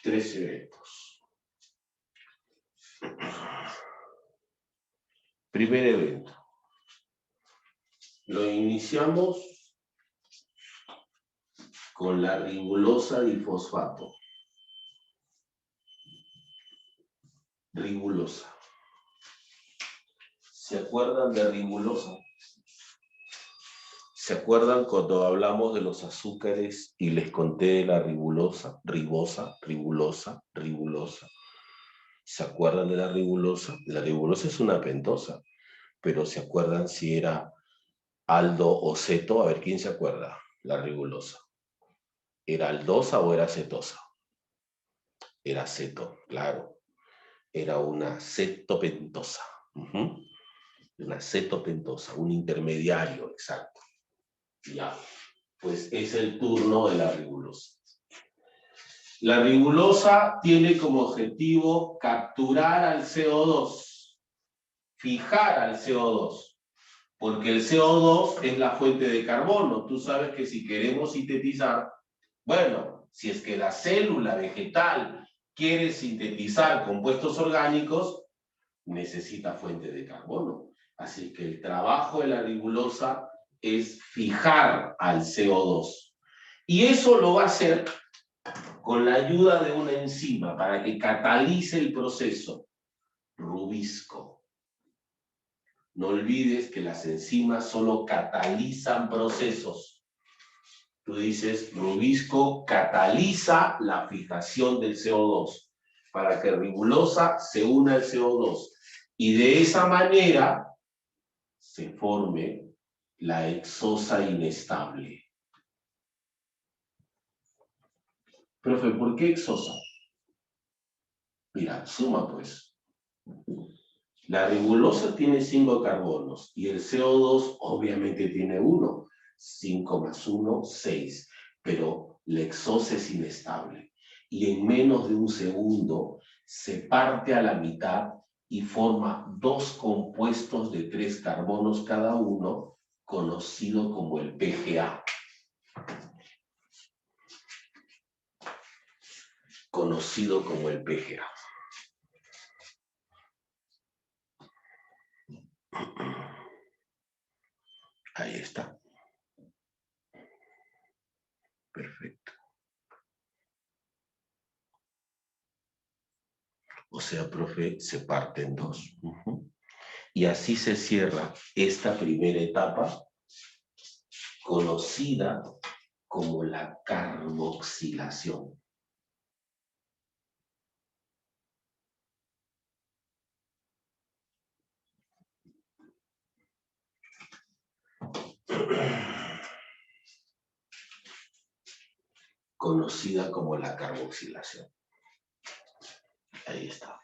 3 eventos. Primer evento. Lo iniciamos con la ribulosa difosfato. Ribulosa. ¿Se acuerdan de ribulosa? ¿Se acuerdan cuando hablamos de los azúcares y les conté de la ribulosa, ribosa, ribulosa, ribulosa? ¿Se acuerdan de la ribulosa? La ribulosa es una pentosa, pero ¿se acuerdan si era aldo o ceto? A ver, ¿quién se acuerda? La ribulosa. ¿Era aldosa o era cetosa? Era ceto, claro. Era una cetopentosa. Una cetopentosa, un intermediario, exacto. Ya, pues es el turno de la ribulosa. La ribulosa tiene como objetivo capturar al CO2, fijar al CO2, porque el CO2 es la fuente de carbono. Tú sabes que si queremos sintetizar, bueno, si es que la célula vegetal quiere sintetizar compuestos orgánicos, necesita fuente de carbono. Así que el trabajo de la ribulosa es fijar al CO2. Y eso lo va a hacer con la ayuda de una enzima para que catalice el proceso. Rubisco. No olvides que las enzimas solo catalizan procesos. Tú dices, rubisco cataliza la fijación del CO2 para que ribulosa se una al CO2. Y de esa manera se forme la hexosa inestable. Profe, ¿por qué hexosa? Mira, suma pues. La ribulosa tiene 5 carbonos y el CO2 obviamente tiene 1. 5 más 1, 6. Pero la hexosa es inestable. Y en menos de un segundo se parte a la mitad y forma 2 compuestos de 3 carbonos cada uno, conocido como el PGA. Conocido como el PGA. Ahí está. Perfecto. O sea, profe, se parte en 2. Y así se cierra esta primera etapa, conocida como la carboxilación. Conocida como la carboxilación. Ahí está.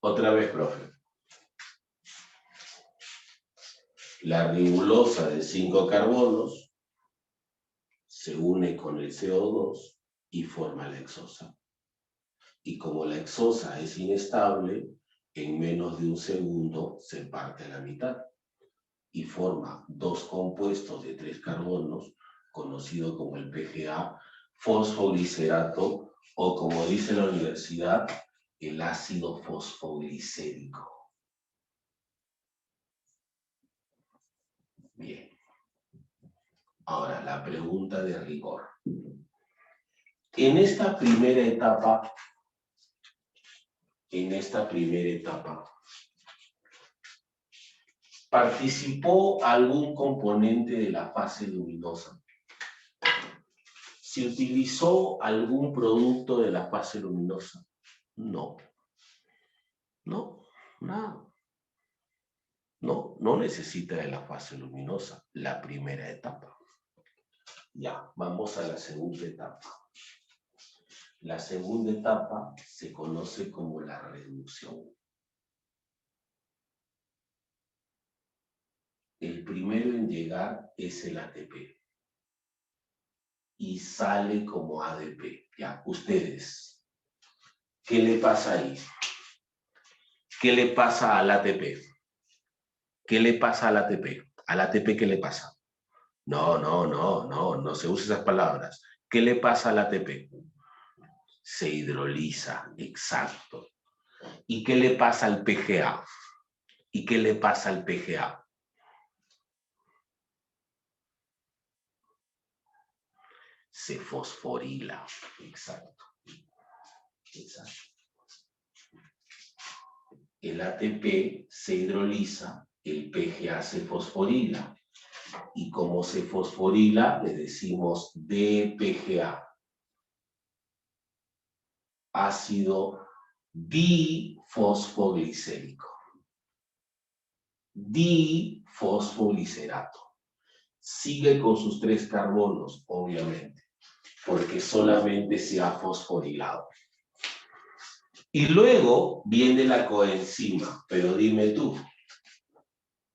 Otra vez, profe. La ribulosa de 5 carbonos se une con el CO2 y forma la hexosa. Y como la hexosa es inestable, en menos de un segundo se parte a la mitad y forma 2 compuestos de 3 carbonos, conocido como el PGA, fosfoglicerato, o como dice la universidad, el ácido fosfoglicérico. Bien. Ahora, la pregunta de rigor. En esta primera etapa, ¿participó algún componente de la fase luminosa? ¿Se utilizó algún producto de la fase luminosa? No. No, nada. No necesita de la fase luminosa, la primera etapa. Ya, vamos a la segunda etapa. La segunda etapa se conoce como la reducción. El primero en llegar es el ATP. Y sale como ADP. Ya, ustedes, ¿qué le pasa ahí? ¿Qué le pasa al ATP? ¿Qué le pasa al ATP? ¿Al ATP qué le pasa? No se usan esas palabras. ¿Qué le pasa al ATP? Se hidroliza, exacto. ¿Y qué le pasa al PGA? ¿Y qué le pasa al PGA? Se fosforila, exacto. Exacto. El ATP se hidroliza, el PGA se fosforila. Y como se fosforila, le decimos DPGA. Ácido difosfoglicérico. Difosfoglicerato. Sigue con sus 3 carbonos, obviamente, porque solamente se ha fosforilado. Y luego viene la coenzima, pero dime tú,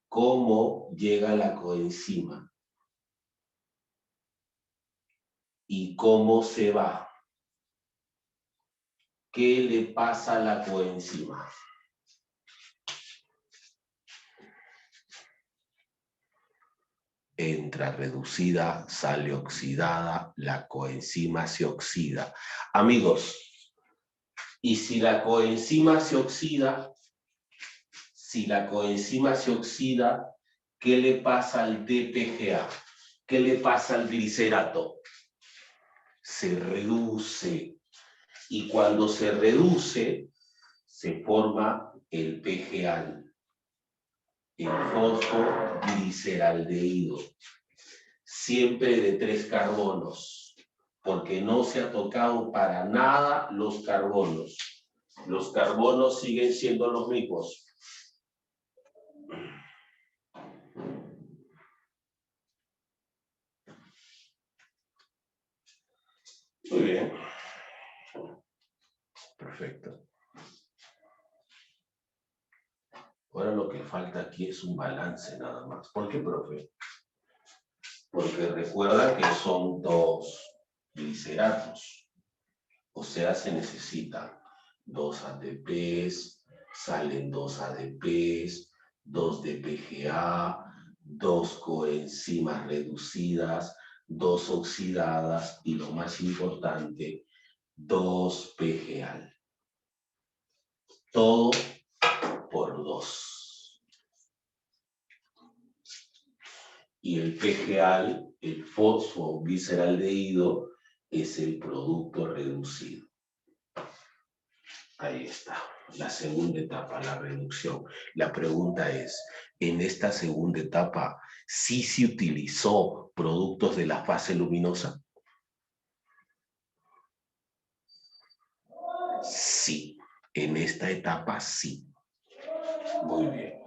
¿cómo llega la coenzima? ¿Y cómo se va? ¿Qué le pasa a la coenzima? Entra reducida, sale oxidada, la coenzima se oxida. Amigos, y si la coenzima se oxida, ¿qué le pasa al DPGA? ¿Qué le pasa al glicerato? Se reduce. Y cuando se reduce, se forma el PGA, el fosfogliceraldehído, siempre de 3 carbonos, porque no se ha tocado para nada los carbonos. Los carbonos siguen siendo los mismos. Muy bien. Perfecto. Ahora lo que falta aquí es un balance nada más. ¿Por qué, profe? Porque recuerda que son 2 gliceratos. O sea, se necesitan 2 ATPs, salen 2 ADPs, 2 DPGA, 2 coenzimas reducidas, 2 oxidadas y lo más importante, 2 PGA. Todo por 2. Y el PGA, el fosfogliceraldehído, es el producto reducido. Ahí está, la segunda etapa, la reducción. La pregunta es, ¿en esta segunda etapa sí se utilizó productos de la fase luminosa? Sí, en esta etapa sí. Muy bien.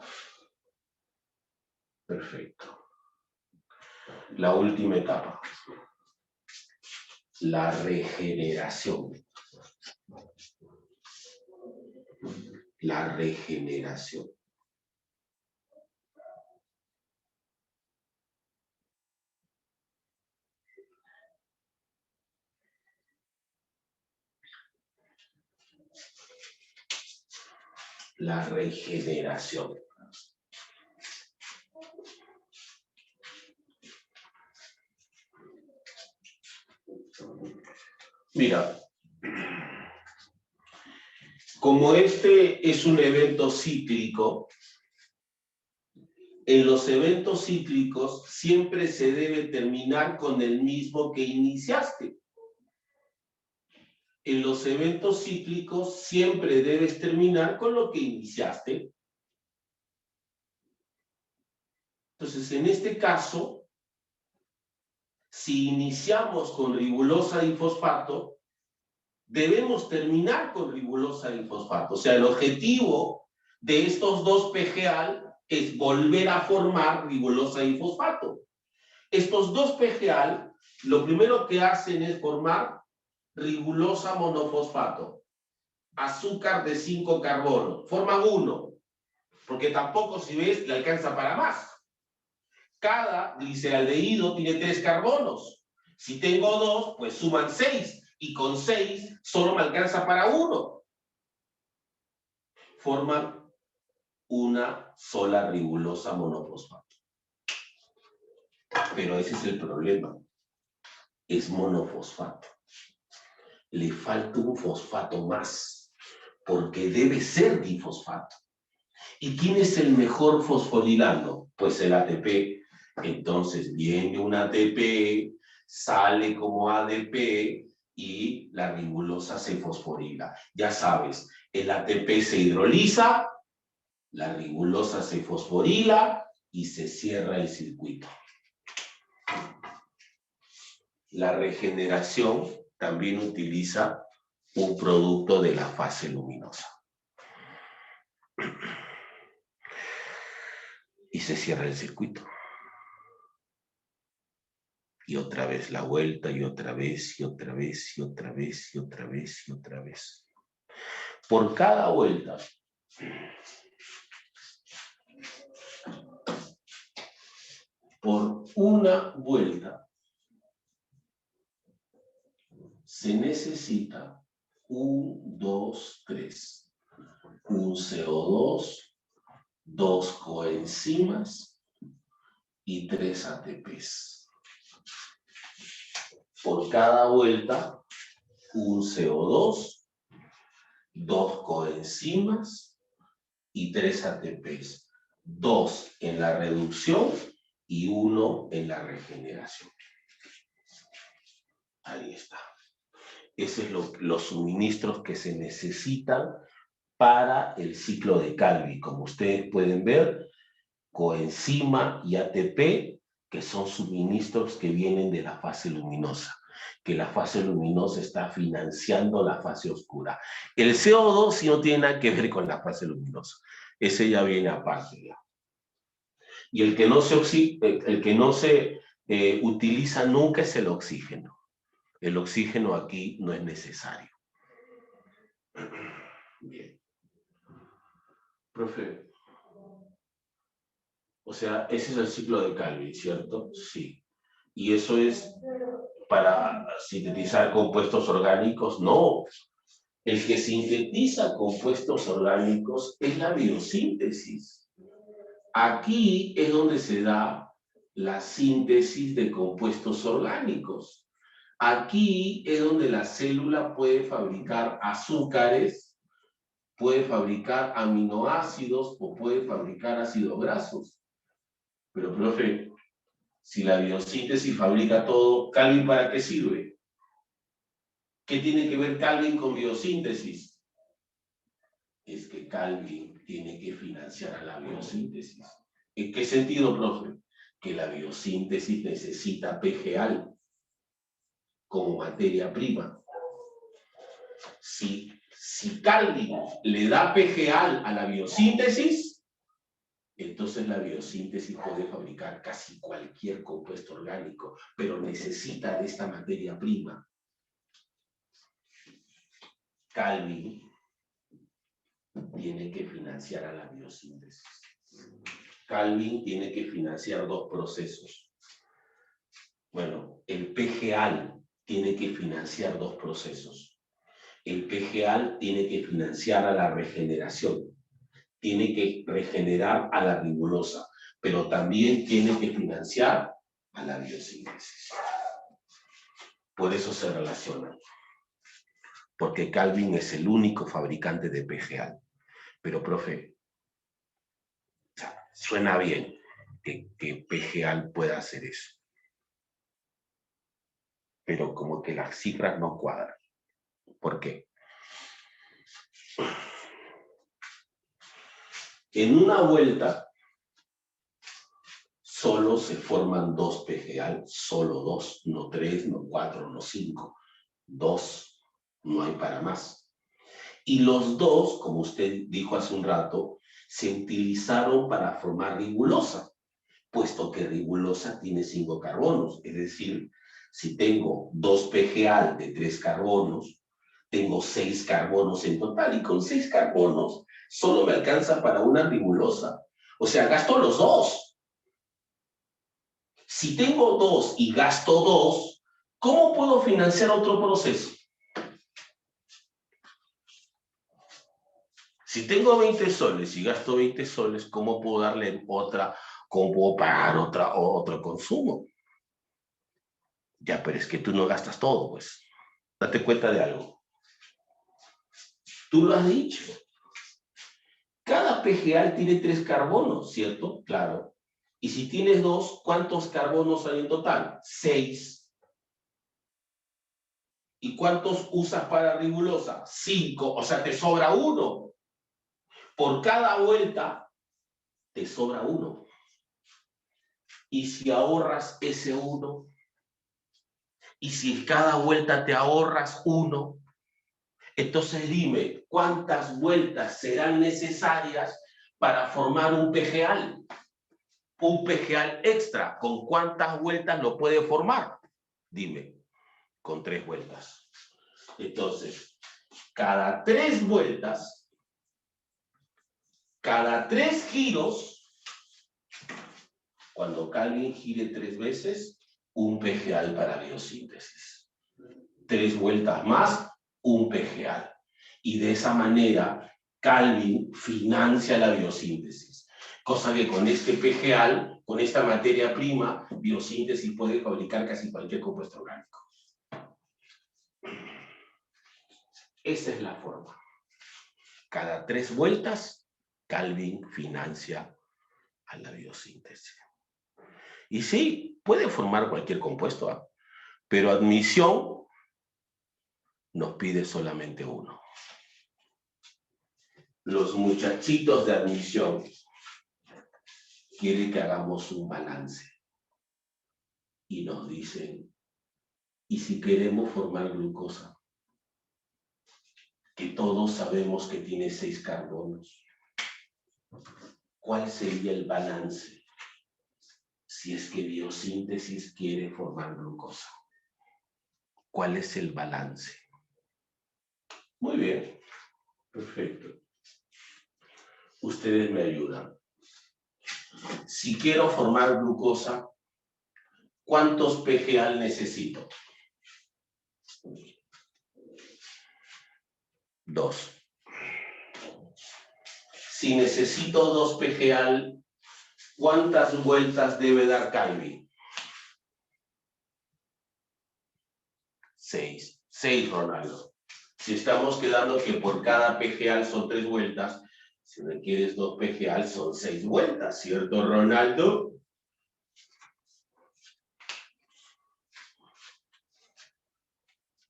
Perfecto. La última etapa, la regeneración. La regeneración. La regeneración. Mira, como este es un evento cíclico, en los eventos cíclicos siempre se debe terminar con el mismo que iniciaste. En los eventos cíclicos siempre debes terminar con lo que iniciaste. Entonces, en este caso, si iniciamos con ribulosa difosfato, debemos terminar con ribulosa difosfato. O sea, el objetivo de estos 2 PGAL es volver a formar ribulosa difosfato. Estos 2 PGAL, lo primero que hacen es formar ribulosa monofosfato, azúcar de 5 carbonos, forman 1, porque tampoco, si ves, le alcanza para más. Cada gliceraldehído tiene 3 carbonos. Si tengo 2, pues suman 6, y con 6 solo me alcanza para 1. Forman una sola ribulosa monofosfato. Pero ese es el problema. Es monofosfato. le falta un fosfato más, porque debe ser difosfato. ¿Y quién es el mejor fosforilando? Pues el ATP. Entonces viene un ATP, sale como ADP y la ribulosa se fosforila. Ya sabes, el ATP se hidroliza, la ribulosa se fosforila y se cierra el circuito. La regeneración también utiliza un producto de la fase luminosa. Y se cierra el circuito. Y otra vez la vuelta, y otra vez, y otra vez, y otra vez, y otra vez, y otra vez. Por cada vuelta, por una vuelta, se necesita 1, 2, 3. Un CO2, 2 coenzimas y 3 ATPs. Por cada vuelta, un CO2, 2 coenzimas y 3 ATPs. 2 en la reducción y 1 en la regeneración. Ahí está. Esos son los suministros que se necesitan para el ciclo de Calvi. Como ustedes pueden ver, coenzima y ATP, que son suministros que vienen de la fase luminosa, que la fase luminosa está financiando la fase oscura. El CO2 sí no tiene nada que ver con la fase luminosa, ese ya viene aparte ya. Y el que no se utiliza nunca es el oxígeno. El oxígeno aquí no es necesario. Bien. Profe, o sea, ese es el ciclo de Calvi, ¿cierto? Sí. Y eso es para sintetizar compuestos orgánicos. No. El que sintetiza compuestos orgánicos es la biosíntesis. Aquí es donde se da la síntesis de compuestos orgánicos. Aquí es donde la célula puede fabricar azúcares, puede fabricar aminoácidos o puede fabricar ácidos grasos. Pero, profe, si la biosíntesis fabrica todo, ¿Calvin para qué sirve? ¿Qué tiene que ver Calvin con biosíntesis? Es que Calvin tiene que financiar a la biosíntesis. ¿En qué sentido, profe? Que la biosíntesis necesita PGAL como materia prima. Si Calvin le da PGAL a la biosíntesis, entonces la biosíntesis puede fabricar casi cualquier compuesto orgánico, pero necesita de esta materia prima. Calvin tiene que financiar a la biosíntesis. Calvin tiene que financiar 2 procesos. Bueno, el PGAL tiene que financiar 2 procesos. El PGAL tiene que financiar a la regeneración. Tiene que regenerar a la ribulosa, pero también tiene que financiar a la biosíntesis. Por eso se relacionan. Porque Calvin es el único fabricante de PGAL. Pero, profe, suena bien que PGAL pueda hacer eso. Pero como que las cifras no cuadran. ¿Por qué? En una vuelta, solo se forman 2 PGAL, solo 2, no 3, no 4, no 5, 2, no hay para más. Y los 2, como usted dijo hace un rato, se utilizaron para formar ribulosa, puesto que ribulosa tiene 5 carbonos, es decir, si tengo 2 PGAL de 3 carbonos, tengo 6 carbonos en total, y con 6 carbonos solo me alcanza para una ribulosa. O sea, gasto los 2. Si tengo 2 y gasto 2, ¿cómo puedo financiar otro proceso? Si tengo 20 soles y gasto 20 soles, ¿cómo puedo darle otra, cómo puedo pagar otro consumo? Ya, pero es que tú no gastas todo, pues. Date cuenta de algo. Tú lo has dicho. Cada PGal tiene 3 carbonos, ¿cierto? Claro. Y si tienes 2, ¿cuántos carbonos hay en total? 6. ¿Y cuántos usas para ribulosa? 5. O sea, te sobra 1. Por cada vuelta, te sobra 1. Y si ahorras ese 1, y si cada vuelta te ahorras 1, entonces dime, ¿cuántas vueltas serán necesarias para formar un PGal? Un PGal extra, ¿con cuántas vueltas lo puede formar? Dime, con 3 vueltas. Entonces, cada 3 vueltas, cada 3 giros, cuando Calvin gire 3 veces, un PGal para biosíntesis. 3 vueltas más, un PGal. Y de esa manera, Calvin financia la biosíntesis. Cosa que con este PGal, con esta materia prima, biosíntesis puede fabricar casi cualquier compuesto orgánico. Esa es la forma. Cada 3 vueltas, Calvin financia a la biosíntesis. Y sí, puede formar cualquier compuesto, ¿eh? Pero admisión nos pide solamente 1. Los muchachitos de admisión quieren que hagamos un balance. Y nos dicen, ¿y si queremos formar glucosa? Que todos sabemos que tiene 6 carbonos. ¿Cuál sería el balance si es que biosíntesis quiere formar glucosa? ¿Cuál es el balance? Muy bien, perfecto. Ustedes me ayudan. Si quiero formar glucosa, ¿cuántos PGal necesito? 2. Si necesito 2 PGal, ¿cuántas vueltas debe dar Calvin? 6. 6, Ronaldo. Si estamos quedando que por cada PGal son 3 vueltas, si requieres 2 PGal son 6 vueltas, ¿cierto, Ronaldo?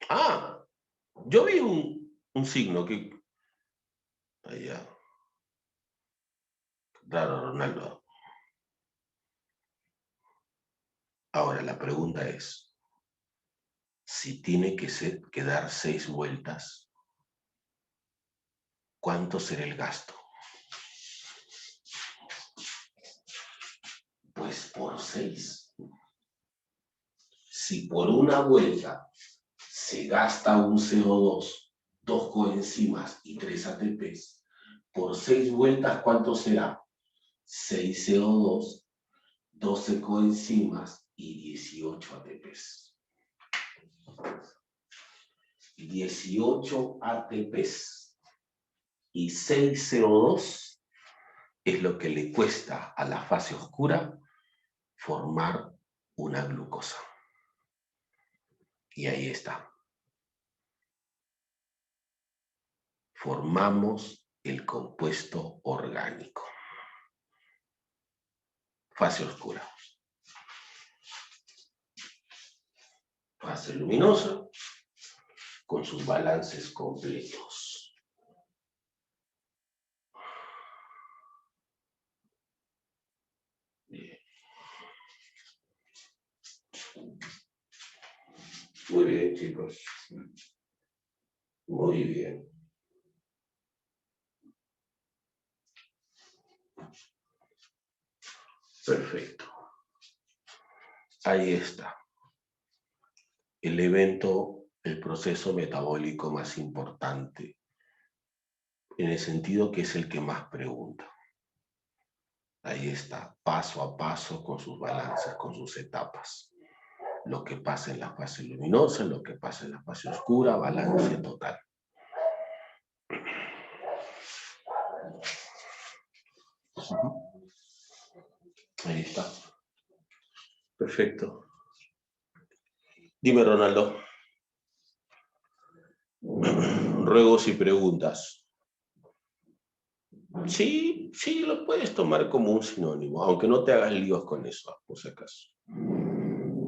Ah, yo vi un signo que... Allá. Claro, Ronaldo. Ahora, la pregunta es, si tiene que dar 6 vueltas, ¿cuánto será el gasto? Pues por 6. Si por una vuelta se gasta un CO2, 2 coenzimas y 3 ATPs, por 6 vueltas, ¿cuánto será? 6 CO2, 12 coenzimas y 18 ATPs. 18 ATPs y 6 CO2 es lo que le cuesta a la fase oscura formar una glucosa. Y ahí está. Formamos el compuesto orgánico. Fase oscura. Fase luminosa, con sus balances completos. Bien. Muy bien, chicos. Muy bien. Perfecto. Ahí está. El evento, el proceso metabólico más importante, en el sentido que es el que más pregunta. Ahí está, paso a paso, con sus balances, con sus etapas. Lo que pasa en la fase luminosa, lo que pasa en la fase oscura, balance total. Ahí está. Perfecto. Dime, Ronaldo. Ruegos y preguntas. Sí, sí, lo puedes tomar como un sinónimo, aunque no te hagas líos con eso, por si acaso.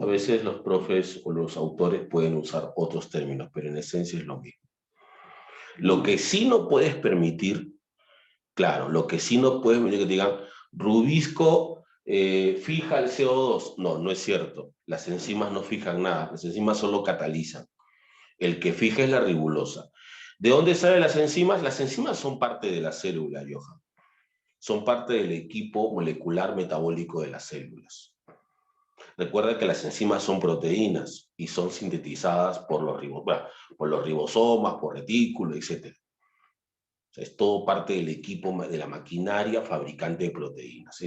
A veces los profes o los autores pueden usar otros términos, pero en esencia es lo mismo. Lo que sí no puedes permitir, claro, lo que sí no puedes permitir que te digan, Rubisco fija el CO2. No, no es cierto. Las enzimas no fijan nada, las enzimas solo catalizan. El que fija es la ribulosa. ¿De dónde salen las enzimas? Las enzimas son parte de la célula, Johan. Son parte del equipo molecular metabólico de las células. Recuerda que las enzimas son proteínas y son sintetizadas por los ribosomas, por retículos, etc. O sea, es todo parte del equipo de la maquinaria fabricante de proteínas.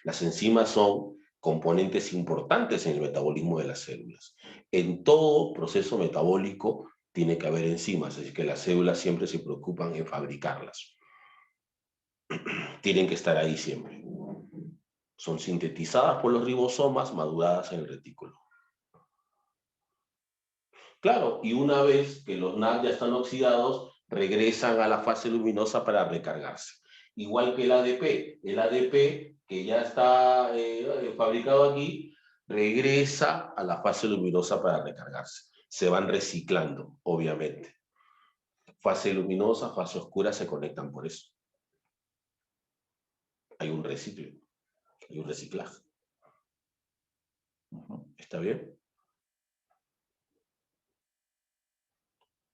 Las enzimas son componentes importantes en el metabolismo de las células. En todo proceso metabólico tiene que haber enzimas, así que las células siempre se preocupan en fabricarlas. Tienen que estar ahí siempre. Son sintetizadas por los ribosomas, maduradas en el retículo. Claro, y una vez que los NAD ya están oxidados, regresan a la fase luminosa para recargarse. Igual que el ADP que ya está fabricado aquí, regresa a la fase luminosa para recargarse. Se van reciclando, obviamente. Fase luminosa, fase oscura se conectan por eso. Hay un reciclo, hay un reciclaje. ¿Está bien?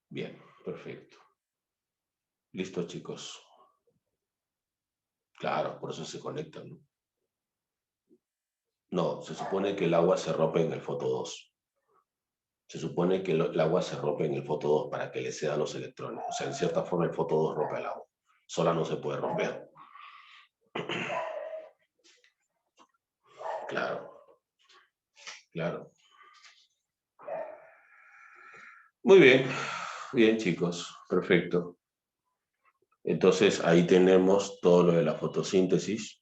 Bien, perfecto. Listo, chicos. Claro, por eso se conectan, ¿no? No, se supone que el agua se rompe en el foto 2. Se supone que el agua se rompe en el foto 2 para que le cedan los electrones. O sea, en cierta forma el foto 2 rompe el agua. Sola no se puede romper. Claro, claro. Muy bien, bien chicos, perfecto. Entonces ahí tenemos todo lo de la fotosíntesis.